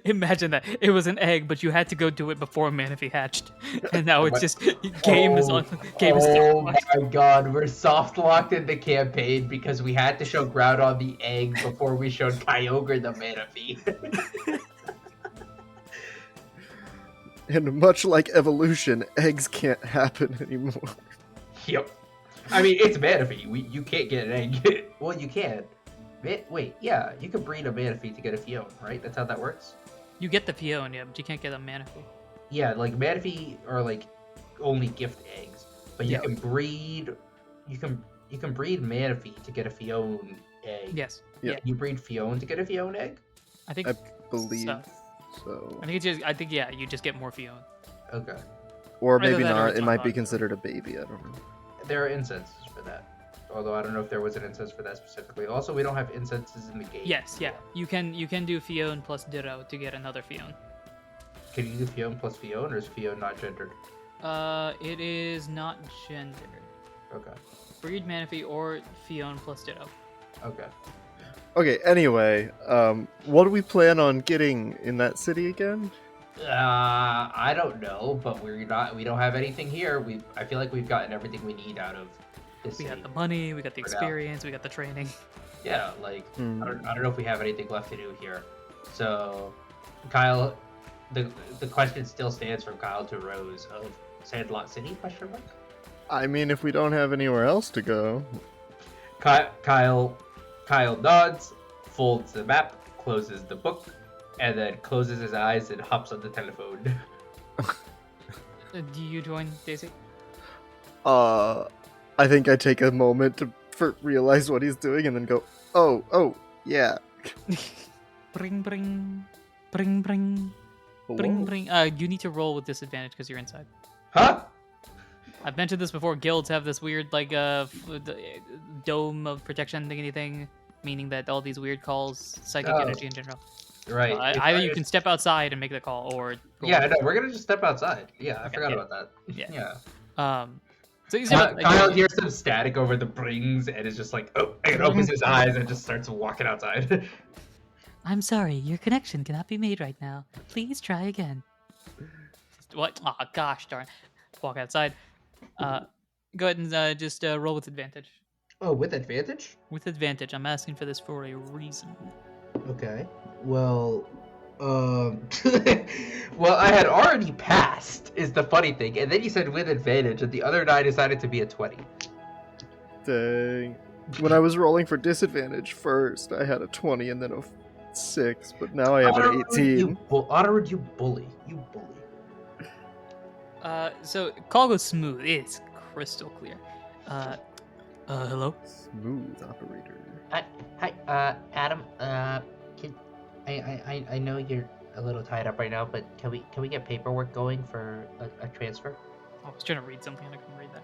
Imagine that. It was an egg, but you had to go do it before Manaphy hatched. And now it's just game is on game is Oh soft my god, we're soft locked in the campaign because we had to show Groudon the egg before we showed Kyogre the Manaphy. And much like evolution, eggs can't happen anymore. Yep. I mean, it's Manaphy. You can't get an egg. Well, you can. Wait, yeah, you can breed a Manaphy to get a Fion, right? That's how that works? You get the Fion, yeah, but you can't get a Manaphy. Yeah, like Manaphy are like only gift eggs, but you Yeah. can breed. You can breed Manaphy to get a Fion egg. Yes. Yeah. Yeah. You breed Fion to get a Fion egg. I think I believe so. so. I think it's just yeah, you just get more Fion. Okay. Or Either maybe that or not. it's It might be unlocked. considered a baby. I don't know. There are incenses for that. Although I don't know if there was an incense for that specifically. Also, we don't have incenses in the game. Yes, yeah. You can do Fion plus Ditto to get another Fion. Can you do Fion plus Fion, or is Fion not gendered? It is not gendered. Okay. Breed Manaphy or Fion plus Ditto. Okay. Okay. Anyway, what do we plan on getting in that city again? I don't know, but we don't have anything here. I feel like we've gotten everything we need out of this We city. got the money, we got the For now. experience, we got the training. Yeah, like Hmm. I don't know if we have anything left to do here. So, Kyle, the question still stands from Kyle to Rose of Sandlot City? Question mark. I mean, if we don't have anywhere else to go, Kyle nods, folds the map, closes the book, and then closes his eyes and hops on the telephone. Do you join, Daisy? I think I take a moment to realize what he's doing and then go, oh, yeah. Bring, bring, bring, bring, Hello? bring, bring. You need to roll with disadvantage because you're inside. Huh? I've mentioned this before. Guilds have this weird dome of protection thingy thing, meaning that all these weird calls, psychic Oh. energy in general. Right. Either you can step outside and make the call, or Yeah, no, we're gonna just step outside. Yeah, I Okay, forgot yeah. about that. Yeah. Yeah. So you step Kyle hears some static over the brings and is just like, oh, and opens his eyes and just starts walking outside. I'm sorry, your connection cannot be made right now. Please try again. What? Oh, gosh darn. Walk outside. Go ahead and just roll with advantage. Oh, with advantage? With advantage. I'm asking for this for a reason. Okay. Well, well, I had already passed, is the funny thing. And then you said with advantage, and the other 9 decided to be a 20. Dang. When I was rolling for disadvantage first, I had a 20 and then a 6, but now I have an 18. Honorwood, you bully. You bully. So call goes smooth. It's crystal clear. Hello? Smooth operator. Hi, Adam. I know you're a little tied up right now, but can we get paperwork going for a transfer? I was trying to read something and I couldn't read that.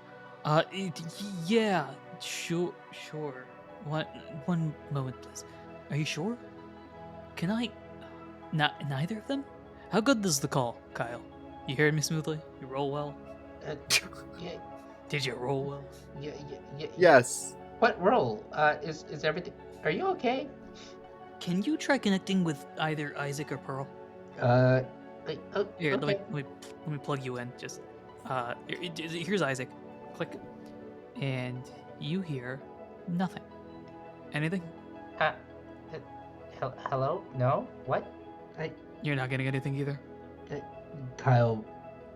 Yeah, sure. One moment, please. Are you sure? Can I? Neither of them? How good is the call, Kyle? You heard me smoothly? You roll well? Yeah, Did you roll well? yeah. Yes. What roll? Is everything? Are you okay? Can you try connecting with either Isaac or Pearl? Here, Okay. let me plug you in. Just here's Isaac. Click, and you hear nothing. Anything? Hello? No? What? You're not getting anything either. Kyle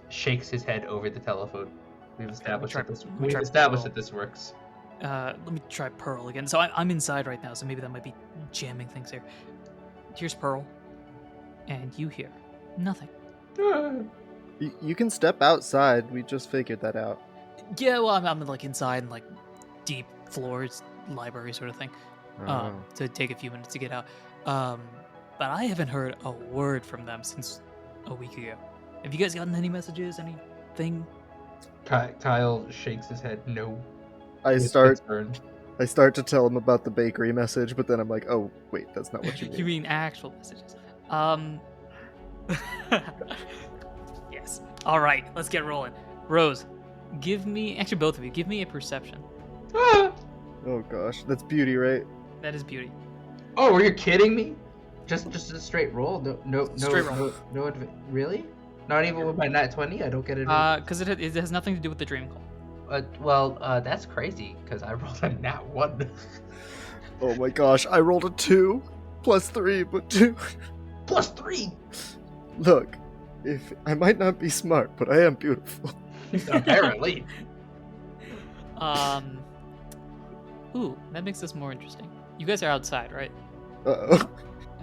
shakes his head over the telephone. We've established try- that this. let me We've try established Pearl. that this works. Let me try Pearl again. So I'm inside right now, so maybe that might be jamming things here. Here's Pearl, and you hear nothing. You can step outside. We just figured that out. Yeah, well, I'm like inside in like deep floors, library sort of thing. Oh. To take a few minutes to get out. But I haven't heard a word from them since a week ago. Have you guys gotten any messages, anything? Kyle shakes his head. No. I with start concern. to tell him about the bakery message, but then I'm like, oh wait, that's not what you mean. You mean actual messages? Yes. All right, let's get rolling. Rose, actually both of you, give me a perception. Ah! Oh gosh, that's beauty, right? That is beauty. Oh, are you kidding me? Just a straight roll? No. Straight roll. No. Really? Not even with my nat 20? I don't get it. Because it has nothing to do with the dream call. That's crazy because I rolled a nat 1. Oh my gosh, I rolled a 2 plus 3, but 2. Plus 3. Look, if I might not be smart, but I am beautiful. Apparently. Ooh, that makes this more interesting. You guys are outside, right? Uh-oh.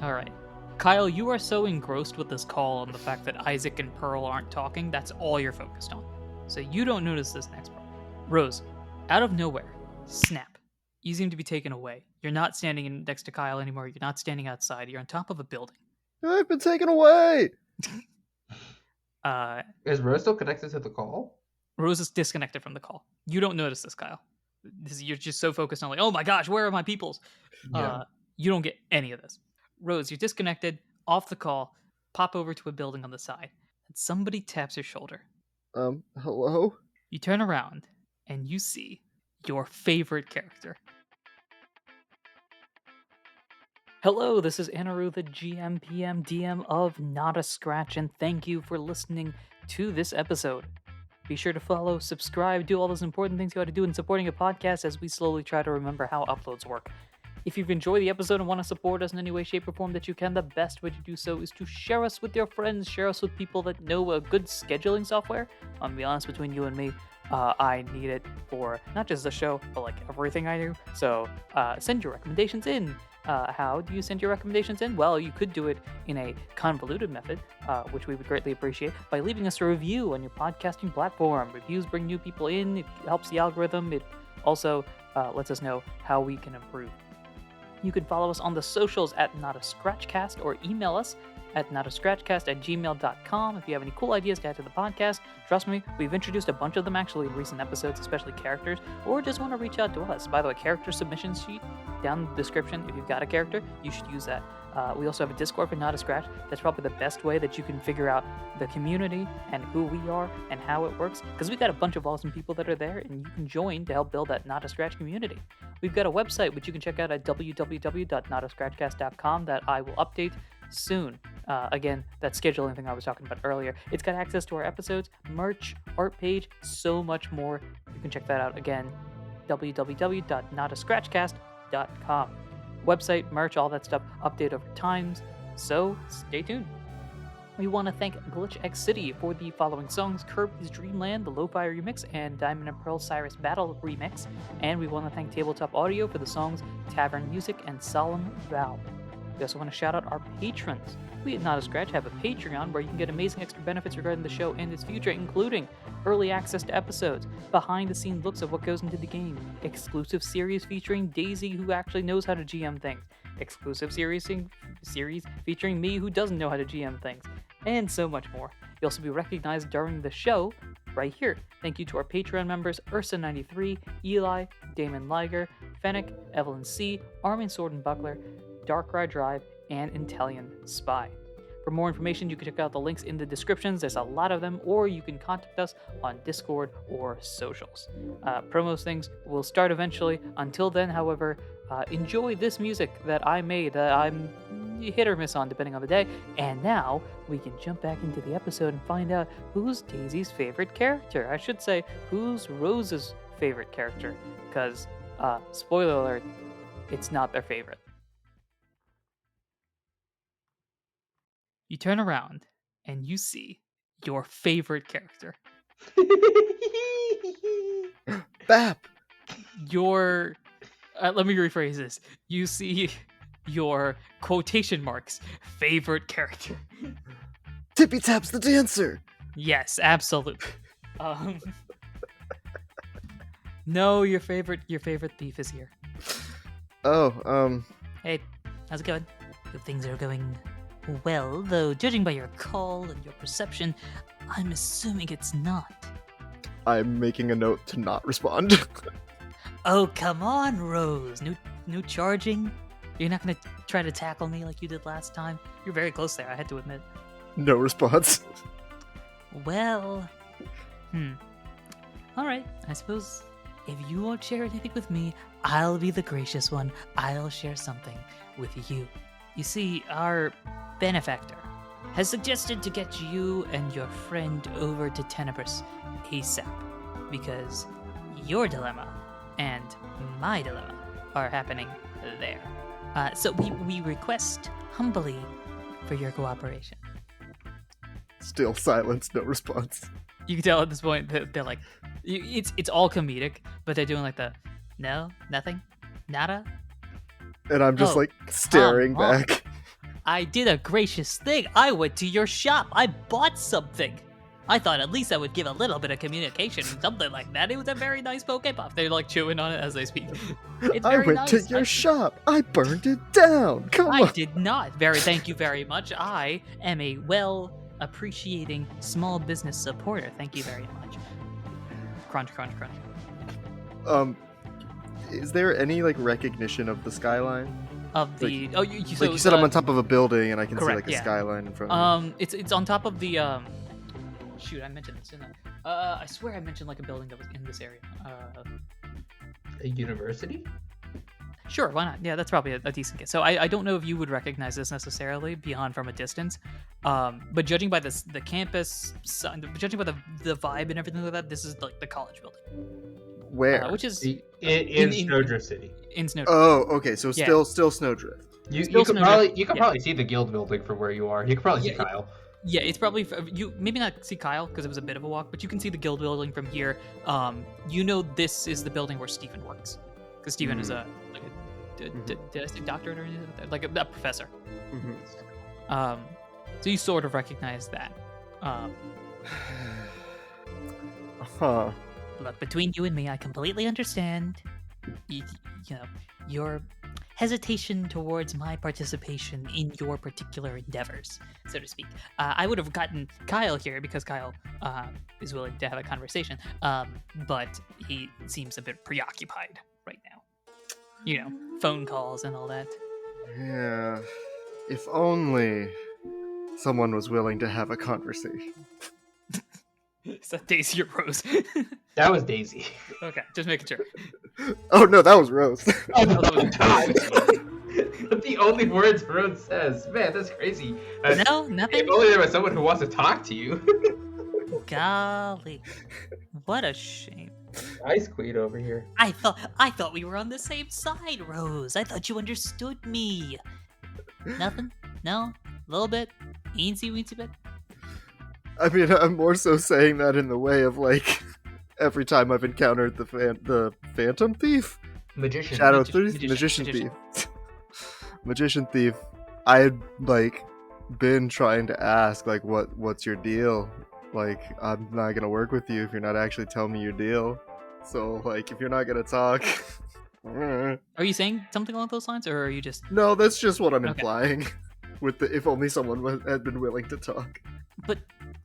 All right. Kyle, you are so engrossed with this call and the fact that Isaac and Pearl aren't talking, that's all you're focused on. So you don't notice this next part. Rose, out of nowhere, snap. You seem to be taken away. You're not standing next to Kyle anymore. You're not standing outside. You're on top of a building. I've been taken away! Is Rose still connected to the call? Rose is disconnected from the call. You don't notice this, Kyle. You're just so focused on like, oh my gosh, where are my peoples? Yeah. You don't get any of this. Rose, you're disconnected, off the call, pop over to a building on the side, and somebody taps your shoulder. Hello? You turn around, and you see your favorite character. Hello, this is Anaru, the GM, PM, DM of Not a Scratch, and thank you for listening to this episode. Be sure to follow, subscribe, do all those important things you got to do in supporting a podcast as we slowly try to remember how uploads work. If you've enjoyed the episode and want to support us in any way, shape, or form that you can, the best way to do so is to share us with your friends, share us with people that know a good scheduling software. I'm gonna be honest, between you and me, I need it for not just the show, but like everything I do. So send your recommendations in. How do you send your recommendations in? Well, you could do it in a convoluted method, which we would greatly appreciate, by leaving us a review on your podcasting platform. Reviews bring new people in, it helps the algorithm, it also lets us know how we can improve. You can follow us on the socials at notascratchcast or email us at notascratchcast@gmail.com. If you have any cool ideas to add to the podcast, Trust me, we've introduced a bunch of them actually in recent episodes, especially characters, or just want to reach out to us. By the way, character submission sheet down in the description. If you've got a character, you should use that. We also have a Discord for Not a Scratch. That's probably the best way that you can figure out the community and who we are and how it works, because we've got a bunch of awesome people that are there, and you can join to help build that Not a Scratch community. We've got a website which you can check out at www.notascratchcast.com that I will update soon. Again, that scheduling thing I was talking about earlier. It's got access to our episodes, merch, art page, so much more. You can check that out again, www.notascratchcast.com. Website, merch, all that stuff, update over times, so stay tuned. We want to thank Glitch X City for the following songs: Kirby's Dream Land, the Lo-Fi remix, and Diamond and Pearl Cyrus Battle remix. And we want to thank Tabletop Audio for the songs Tavern Music and Solemn Vow. We also want to shout out our patrons. We at Not a Scratch have a Patreon where you can get amazing extra benefits regarding the show and its future, including early access to episodes, behind-the-scenes looks at what goes into the game, exclusive series featuring Daisy, who actually knows how to GM things, exclusive series featuring me, who doesn't know how to GM things, and so much more. You'll also be recognized during the show right here. Thank you to our Patreon members, Ursa93, Eli, Damon Liger, Fennec, Evelyn C., Armin Sword and Buckler, Darkrai Drive, and Intellion Spy. For more information, you can check out the links in the descriptions. There's a lot of them, or you can contact us on Discord or socials. Promos things will start eventually. Until then, however, enjoy this music that I made. I'm hit or miss on depending on the day. And now we can jump back into the episode and find out who's Daisy's favorite character. I should say, who's Rose's favorite character, because, spoiler alert, it's not their favorite. You turn around and you see your favorite character. Bap! Your... let me rephrase this. You see your quotation marks favorite character. Tippy Taps the dancer! Yes, absolutely. No, your favorite thief is here. Oh, Hey, how's it going? Hope things are going well, though judging by your call and your perception, I'm assuming it's not. I'm making a note to not respond. Oh, come on, Rose. New charging? You're not gonna try to tackle me like you did last time? You're very close there, I had to admit. No response. Well... Alright, I suppose if you won't share anything with me, I'll be the gracious one. I'll share something with you. You see, our benefactor has suggested to get you and your friend over to Tenebris ASAP, because your dilemma and my dilemma are happening there. So we request humbly for your cooperation. Still silence, no response. You can tell at this point that they're like, it's all comedic, but they're doing like the no, nothing, nada. And I'm just staring back. I did a gracious thing. I went to your shop. I bought something. I thought at least I would give a little bit of communication, something like that. It was a very nice Pokepuff. They're like chewing on it as they speak. It's I very went nice. to your shop. I burned it down. Come on. I did not. Thank you very much. I am a well-appreciating small business supporter. Thank you very much. Crunch, crunch, crunch. Is there any recognition of the skyline? Of the you said I'm on top of a building and I can correct, see a yeah. skyline in front of me. It's on top of the shoot, I mentioned this, didn't I? I swear I mentioned a building that was in this area. A university? Sure, why not? Yeah, that's probably a decent guess. So I don't know if you would recognize this necessarily beyond from a distance, but judging by the campus, judging by the vibe and everything like that, this is the college building. Where? Which is in Snowdrift City. In Snowdrift. Oh, okay. So still Snowdrift. You could probably see the guild building from where you are. You could probably see Kyle. Yeah, it's probably you. Maybe not see Kyle because it was a bit of a walk, but you can see the guild building from here. This is the building where Stephen works, because Stephen is did I say doctorate or anything like that? Like a professor. Mm-hmm. So you sort of recognize that. Huh. Look, between you and me, I completely understand. You're hesitation towards my participation in your particular endeavors, so to speak. I would have gotten Kyle here because Kyle is willing to have a conversation, but he seems a bit preoccupied right now. You know, phone calls and all that. Yeah. If only someone was willing to have a conversation. Is that Daisy or Rose? That was Daisy. Okay, just making sure. Oh no, that was Rose. Oh, that was the only words Rose says. Man, that's crazy. No, nothing? If only there was someone who wants to talk to you. Golly. What a shame. Ice Queen over here. I thought we were on the same side, Rose. I thought you understood me. Nothing? No? A little bit? Eensy weensy bit? I mean, I'm more so saying that in the way of like every time I've encountered the Phantom Thief, Magician. Shadow Magician, Thief, Magician magician. Thief, Magician Thief. I had like been trying to ask like, what's your deal? Like, I'm not gonna work with you if you're not actually telling me your deal. So like, if you're not gonna talk. Are you saying something along those lines, or are you just... No, that's just what I'm Okay. implying. With the if only someone had been willing to talk. But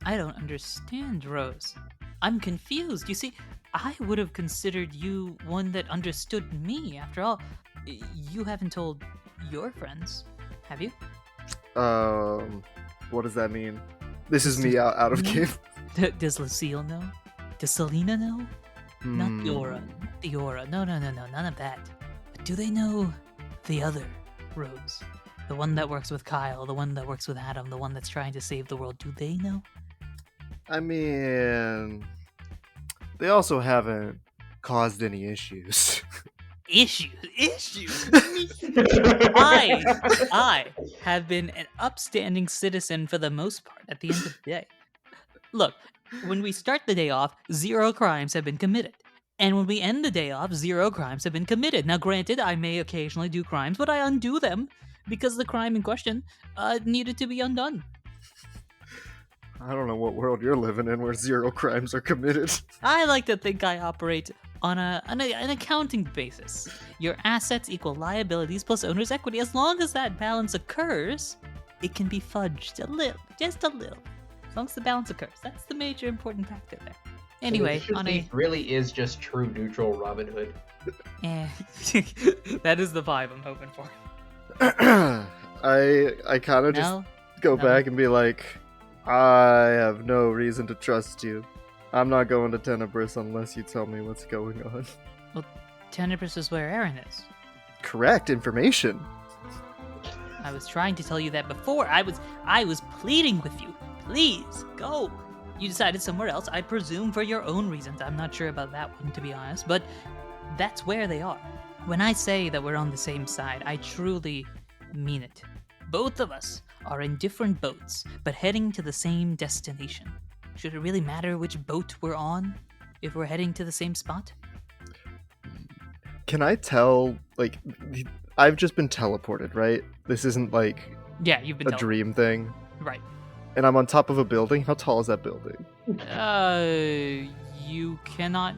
I don't understand, Rose. I'm confused. You see, I would have considered you one that understood me. After all, you haven't told your friends, have you? What does that mean? This is me out of game. Does Lucille know? Does Selena know? Not Hmm. Diora. Not Diora. No, none of that. But do they know the other Rose? The one that works with Kyle, the one that works with Adam, the one that's trying to save the world. Do they know? I mean, they also haven't caused any issues. Issues. I have been an upstanding citizen for the most part at the end of the day. Look, when we start the day off, 0 crimes have been committed. And when we end the day off, 0 crimes have been committed. Now, granted, I may occasionally do crimes, but I undo them because the crime in question needed to be undone. I don't know what world you're living in where 0 crimes are committed. I like to think I operate on an accounting basis. Your assets equal liabilities plus owner's equity. As long as that balance occurs, it can be fudged a little, just a little. As long as the balance occurs. That's the major important factor there. Anyway, Magician on a... Thief really is just true neutral Robin Hood. that is the vibe I'm hoping for. I kind of just No? go No. back and be like, I have no reason to trust you. I'm not going to Tenebris unless you tell me what's going on. Tenebris is where Aaron is. Correct information. I was trying to tell you that before. I was pleading with you. Please, go. You decided somewhere else, I presume for your own reasons. I'm not sure about that one, to be honest, but that's where they are. When I say that we're on the same side, I truly mean it. Both of us are in different boats, but heading to the same destination. Should it really matter which boat we're on if we're heading to the same spot? Can I tell, like, I've just been teleported, right? This isn't like Yeah, you've been a told. dream thing. Right. And I'm on top of a building. How tall is that building? You cannot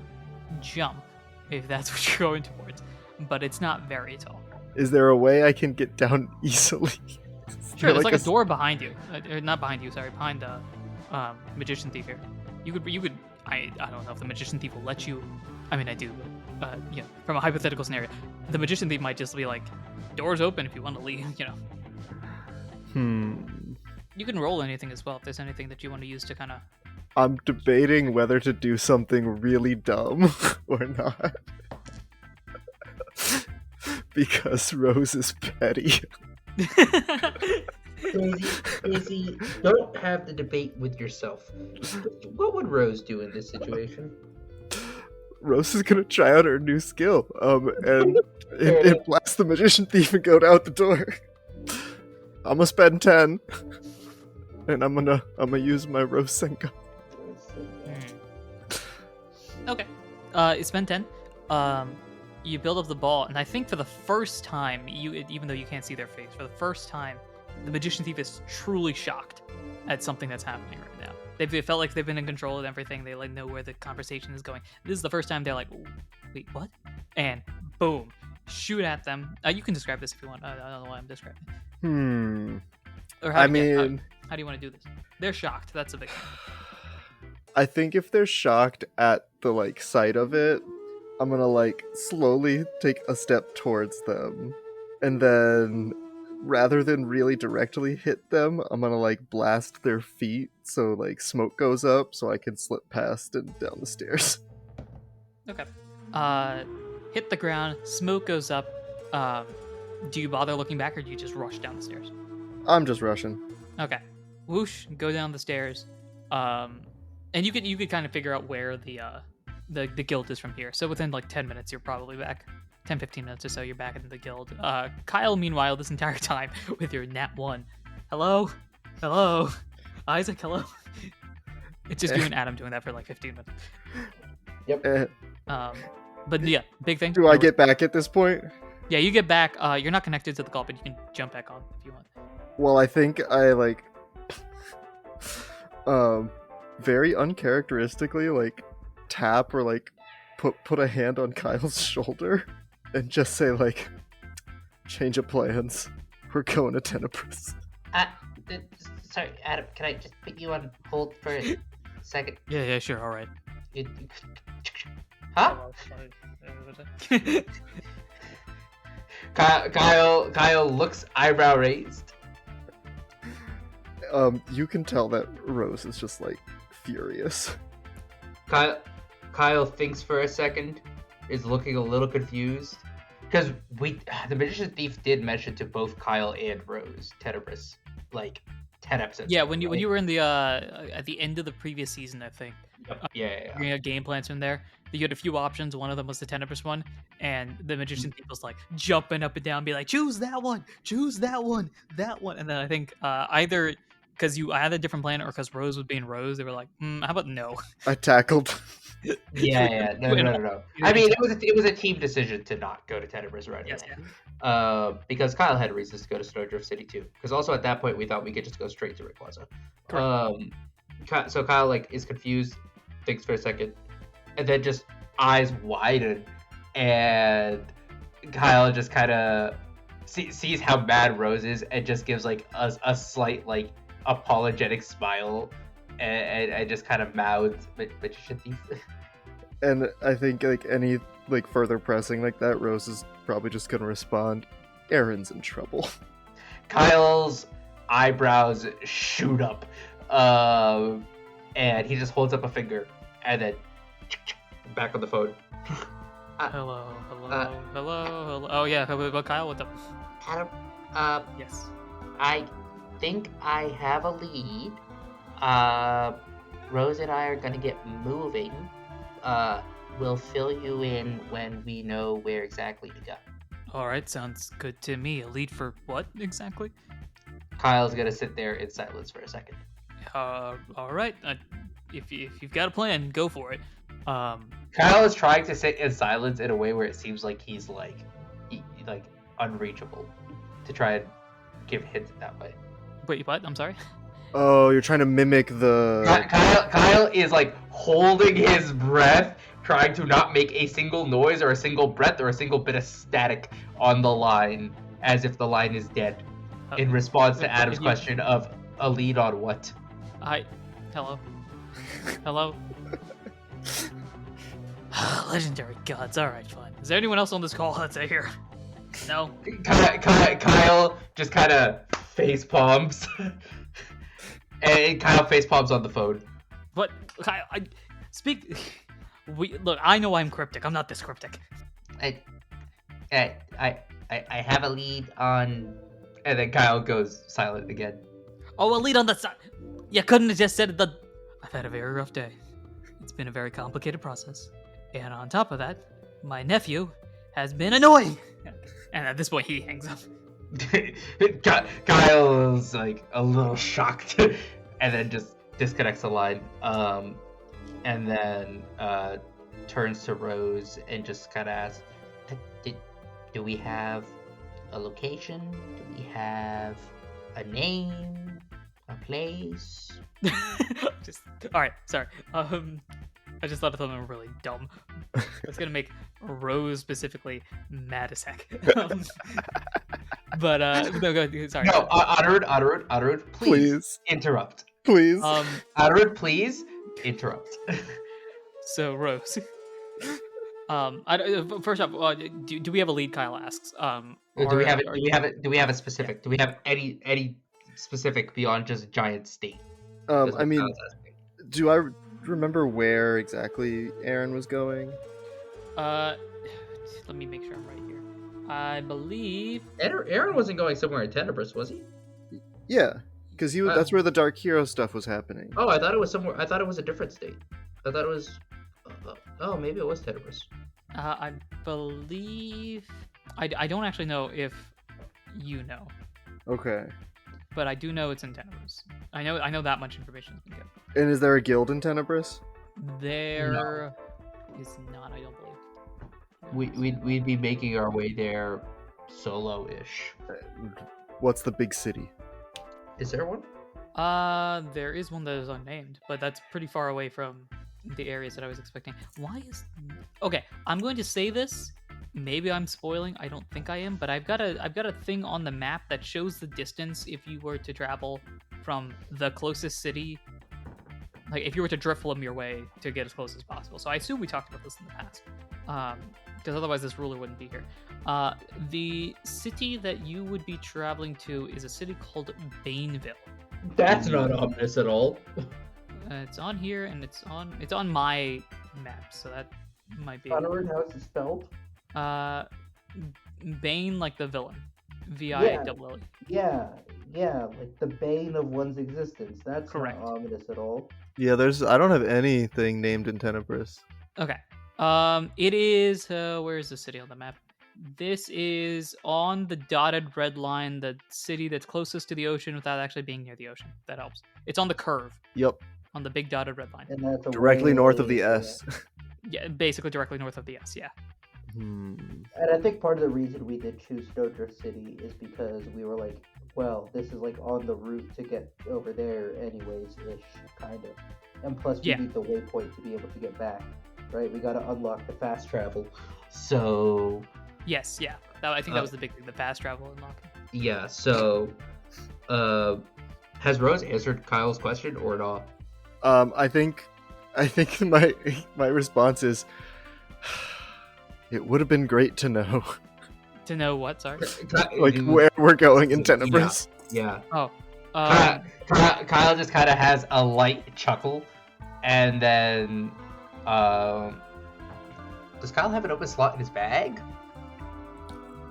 jump if that's what you're going towards, but it's not very tall. Is there a way I can get down easily? Is Sure, there there's like a s- door behind you. Not behind you, sorry, behind the magician thief here. You could. I don't know if the magician thief will let you. I mean, I do, but you know, from a hypothetical scenario, the magician thief might just be like, doors open if you want to leave. You know, you can roll anything as well if there's anything that you want to use to kind of. I'm debating whether to do something really dumb or not. Because Rose is petty. Daisy, don't have the debate with yourself. What would Rose do in this situation? Rose is gonna try out her new skill. And it blasts the magician thief and go out the door. I'm gonna spend 10. And I'm gonna use my Rose Senka. Okay. Spend 10. You build up the ball, and I think for the first time, even though you can't see their face, for the first time, the magician thief is truly shocked at something that's happening right now. They felt like they've been in control of everything. They like know where the conversation is going. This is the first time they're like, "Wait, what?" And boom, shoot at them. You can describe this if you want. I don't know why I'm describing. Or I mean, how do you want to do this? They're shocked. That's a big thing. I think if they're shocked at the like sight of it, I'm gonna like slowly take a step towards them, and then rather than really directly hit them, I'm gonna like blast their feet so like smoke goes up so I can slip past and down the stairs. Okay. Hit the ground. Smoke goes up. Do you bother looking back, or do you just rush down the stairs? I'm just rushing. Okay. Whoosh. Go down the stairs. And you could kind of figure out where the guild is from here. So within like 10 minutes, you're probably back. 10-15 minutes or so, you're back in the guild. Kyle, meanwhile, this entire time with your nat 1. Hello? Isaac, hello? It's just you and Adam doing that for like 15 minutes. Yep. But yeah, big thing. Do I get back at this point? Yeah, you get back. You're not connected to the call, but you can jump back on if you want. Well, I think I like very uncharacteristically like tap or like put a hand on Kyle's shoulder and just say like, change of plans. We're going to Tenebris. Sorry, Adam, can I just put you on hold for a second? Yeah, sure, all right. Huh? Kyle looks eyebrow raised. You can tell that Rose is just like furious. Kyle thinks for a second, is looking a little confused, because the Magician Thief did mention to both Kyle and Rose Tenebris like 10 episodes. Yeah, when you were in the at the end of the previous season, I think. Yep. Yeah. You had game plans from there. You had a few options. One of them was the Tenebris one, and the Magician Thief was like jumping up and down, be like, choose that one, that one. And then I think either because I had a different plan, or because Rose was being Rose, they were like, how about no? I tackled. Yeah. No. I mean, it was a team decision to not go to Tenebris right away. Yes, yeah. Because Kyle had reasons to go to Snowdrift City too. Because also at that point we thought we could just go straight to Rayquaza. So Kyle like is confused, thinks for a second, and then just eyes widen, and Kyle just kind of sees how mad Rose is and just gives like a slight like apologetic smile and just kind of mouths Magician Thief. And I think like any like further pressing like that, Rose is probably just gonna respond, Aaron's in trouble. Kyle's eyebrows shoot up, and he just holds up a finger and then back on the phone. Hello. Oh yeah, but Kyle, what's up? Adam, Yes. I think I have a lead. Rose and I are gonna get moving. We'll fill you in when we know where exactly to go. All right, sounds good to me. A lead for what exactly? Kyle's gonna sit there in silence for a second. All right. If you've got a plan, go for it. Kyle is trying to sit in silence in a way where it seems like he's like unreachable, to try and give hints that way. Wait, what? I'm sorry. Oh, you're trying to mimic the... Kyle is like holding his breath, trying to not make a single noise or a single breath or a single bit of static on the line, as if the line is dead, in response to Adam's question of a lead on what? Hello. Legendary gods. All right, fine. Is there anyone else on this call that's here? No. Kyle just kind of face palms. And Kyle face palms on the phone. What? Kyle, look, I know I'm cryptic. I'm not this cryptic. I have a lead on... And then Kyle goes silent again. Oh, a lead on the side. You couldn't have just said the... I've had a very rough day. It's been a very complicated process. And on top of that, my nephew has been annoying. And at this point, he hangs up. Kyle's like a little shocked, and then just disconnects the line, and then turns to Rose and just kind of asks, do we have a location? Do we have a name? A place? All right, sorry. I just thought of something really dumb. It's gonna make Rose specifically mad as heck. But no, go ahead. Sorry. No, Arud, please interrupt. Please. Arud, please interrupt. So Rose. First off, do we have a lead? Kyle asks. Do we have a specific? Do we have any specific beyond just giant state? That's what I mean, Kyle's asking. do I remember where exactly Aaron was going? Let me make sure I'm right here. I believe Aaron wasn't going somewhere in Tenebris, was he? Yeah, because that's where the Dark Hero stuff was happening. Oh, I thought it was somewhere. I thought it was a different state. I thought it was. Oh, maybe it was Tenebris. I believe I don't actually know if you know, Okay. but I do know it's in Tenebris. I know that much information has been given. And is there a guild in Tenebris? There is not, I don't believe. We'd be making our way there solo-ish. What's the big city? Is there one? There is one that is unnamed, but that's pretty far away from the areas that I was expecting. Okay, I'm going to say this. Maybe I'm spoiling. I don't think I am, but I've got a thing on the map that shows the distance if you were to travel from the closest city. Like if you were to Drifloom your way to get as close as possible. So I assume we talked about this in the past. Because otherwise this ruler wouldn't be here. The city that you would be traveling to is a city called Baneville. That's not ominous at all. It's on here, and it's on my map, so that might be. Arud, how is it spelled? Bane, like the villain. V-I-L-L. Yeah, like the bane of one's existence. That's correct. Not ominous at all. Yeah, I don't have anything named in Tenebris. Okay. It is. Where is the city on the map? This is on the dotted red line, the city that's closest to the ocean without actually being near the ocean. That helps. It's on the curve. Yep. On the big dotted red line. And that's Directly north of the S. Yeah, basically directly north of the S, yeah. And I think part of the reason we did choose Snowdrift City is because we were like, well, this is like on the route to get over there anyways-ish, kind of. And plus we need the waypoint to be able to get back, right? We gotta unlock the fast travel. So... Yes, yeah. I think that was the big thing, the fast travel unlocking. Yeah, so... has Rose answered Kyle's question or not? I think my response is, it would have been great to know. To know what? Sorry. Like where we're going in Tenebris. Yeah. Oh. Kyle just kind of has a light chuckle, and then does Kyle have an open slot in his bag?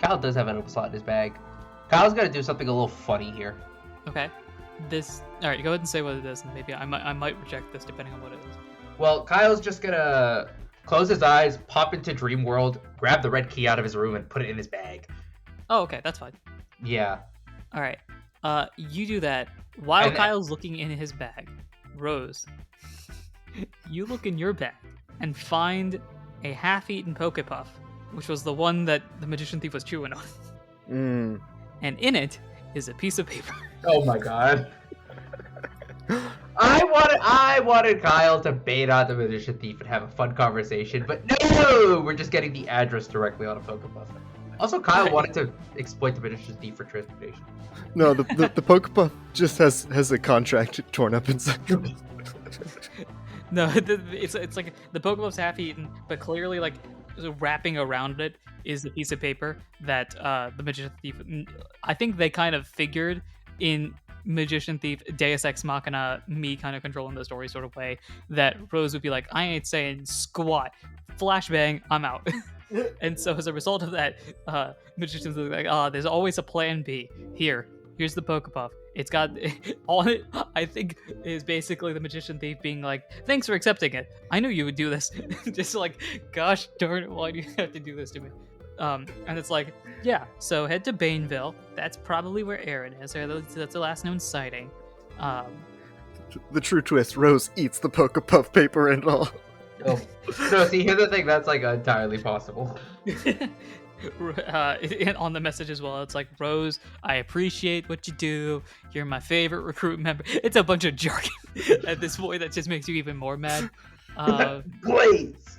Kyle does have an open slot in his bag. Kyle's gonna do something a little funny here. Okay. All right. Go ahead and say what it is, and maybe I might reject this depending on what it is. Well, Kyle's just gonna close his eyes, pop into Dream World, grab the red key out of his room, and put it in his bag. Oh, okay. That's fine. Yeah. All right. You do that while Kyle's looking in his bag. Rose, you look in your bag and find a half-eaten Pokepuff, which was the one that the Magician Thief was chewing on. And in it is a piece of paper. Oh my god. I wanted Kyle to bait out the Magician Thief and have a fun conversation, but no! We're just getting the address directly on a Pokepuff. Also, Kyle wanted to exploit the Magician Thief for transportation. No, the Pokepuff just has a contract torn up inside. No, it's like the Pokepuff's half-eaten, but clearly like wrapping around it is a piece of paper that the Magician Thief. I think they kind of figured in Magician Thief, Deus Ex Machina, me kind of controlling the story sort of way, that Rose would be like, I ain't saying squat, flashbang, I'm out. And so as a result of that, Magician's like, there's always a plan B. Here's the Pokepuff. It's got on it, I think, is basically the Magician Thief being like, thanks for accepting it. I knew you would do this. Just like, gosh darn it, why do you have to do this to me? And it's like, yeah, so head to Baneville. That's probably where Aaron is. That's the last known sighting. The true twist, Rose eats the Pokepuff paper and all. Oh. No, see, here's the thing, that's like entirely possible. And on the message as well, it's like, Rose, I appreciate what you do. You're my favorite recruit member. It's a bunch of jargon at this point that just makes you even more mad. Glaze!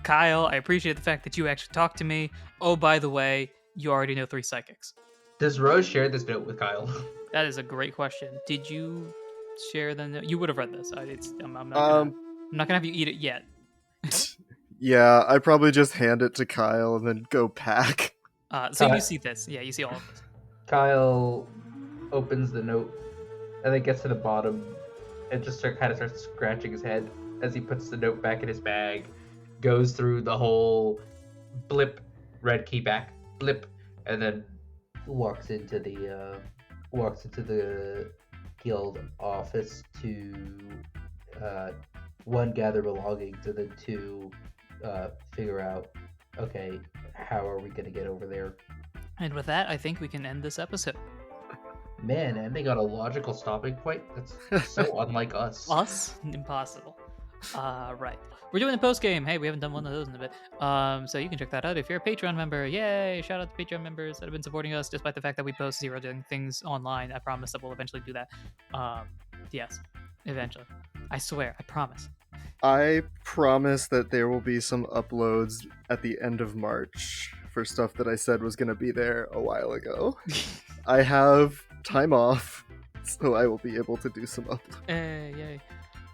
Kyle, I appreciate the fact that you actually talked to me. Oh, by the way, you already know 3 psychics. Does Rose share this note with Kyle? That is a great question. Did you share the note? You would have read this. I'm not gonna have you eat it yet. Yeah, I probably just hand it to Kyle and then go pack. So you see this. Yeah, you see all of this. Kyle opens the note and then gets to the bottom and just kind of starts scratching his head as he puts the note back in his bag, goes through the whole blip, red key back, blip, and then walks into the guild office to one, gather belongings, and then two, figure out, okay, how are we gonna get over there? And with that, I think we can end this episode. Man, and they got a logical stopping point. That's so unlike us. Us? Impossible. Right. We're doing a post game. Hey, we haven't done one of those in a bit. So you can check that out if you're a Patreon member. Yay! Shout out to Patreon members that have been supporting us despite the fact that we post 0 doing things online. I promise that we'll eventually do that. Yes, eventually. I swear. I promise. I promise that there will be some uploads at the end of March for stuff that I said was going to be there a while ago. I have time off, so I will be able to do some uploads. Yay.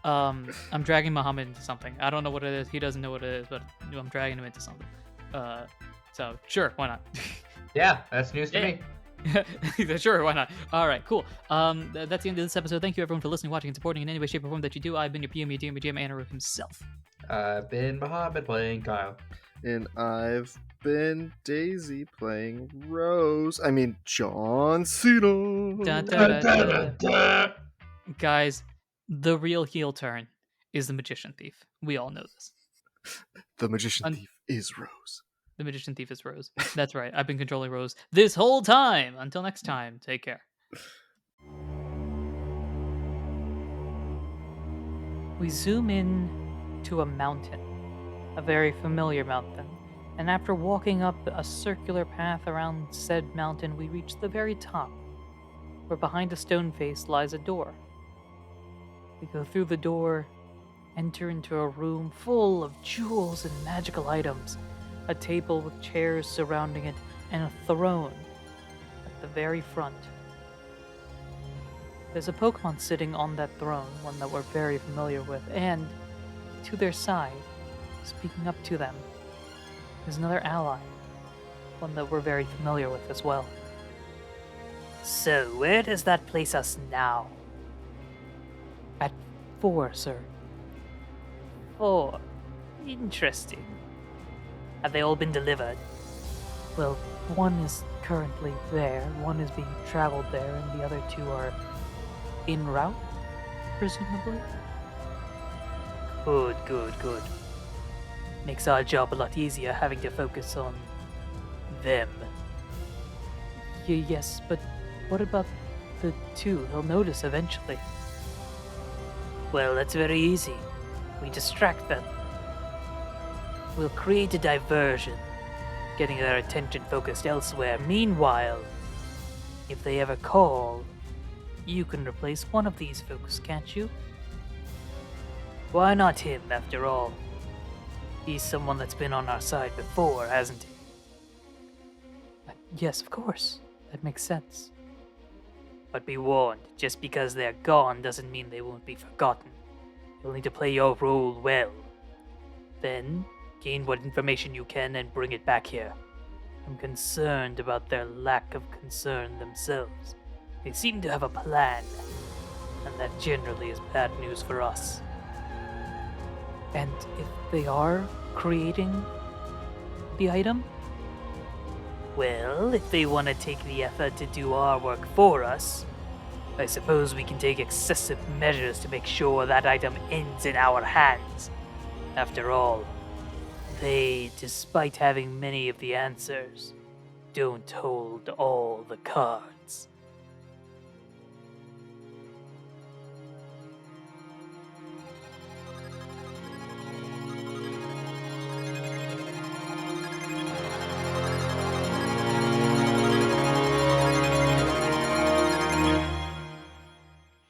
I'm dragging Muhammad into something. I don't know what it is. He doesn't know what it is, but I'm dragging him into something. So sure, why not? Yeah, that's news to me. Sure, why not? All right, cool. That's the end of this episode. Thank you everyone for listening, watching, and supporting in any way, shape, or form that you do. I've been your PM, your DM, your GM, Anaru himself. I've been Muhammad playing Kyle. And I've been Daisy playing Rose. I mean, John Cena. Da, da, da, da. Guys, the real heel turn is the Magician Thief. We all know this. The Magician Thief is Rose. The Magician Thief is Rose. That's right. I've been controlling Rose this whole time. Until next time, take care. We zoom in to a mountain, a very familiar mountain, and after walking up a circular path around said mountain, we reach the very top, where behind a stone face lies a door. We go through the door, enter into a room full of jewels and magical items, a table with chairs surrounding it, and a throne at the very front. There's a Pokemon sitting on that throne, one that we're very familiar with, and to their side, speaking up to them, is another ally, one that we're very familiar with as well. So, where does that place us now? At 4, sir. 4. Interesting. Have they all been delivered? Well, one is currently there, one is being traveled there, and the other 2 are en route, presumably? Good. Makes our job a lot easier having to focus on them. Yes, but what about the 2? They'll notice eventually. Well, that's very easy. We distract them. We'll create a diversion, getting their attention focused elsewhere. Meanwhile, if they ever call, you can replace one of these folks, can't you? Why not him, after all? He's someone that's been on our side before, hasn't he? Yes, of course. That makes sense. But be warned, just because they're gone doesn't mean they won't be forgotten. You'll need to play your role well. Then, gain what information you can and bring it back here. I'm concerned about their lack of concern themselves. They seem to have a plan, and that generally is bad news for us. And if they are creating the item? Well, if they want to take the effort to do our work for us, I suppose we can take excessive measures to make sure that item ends in our hands. After all, they, despite having many of the answers, don't hold all the cards.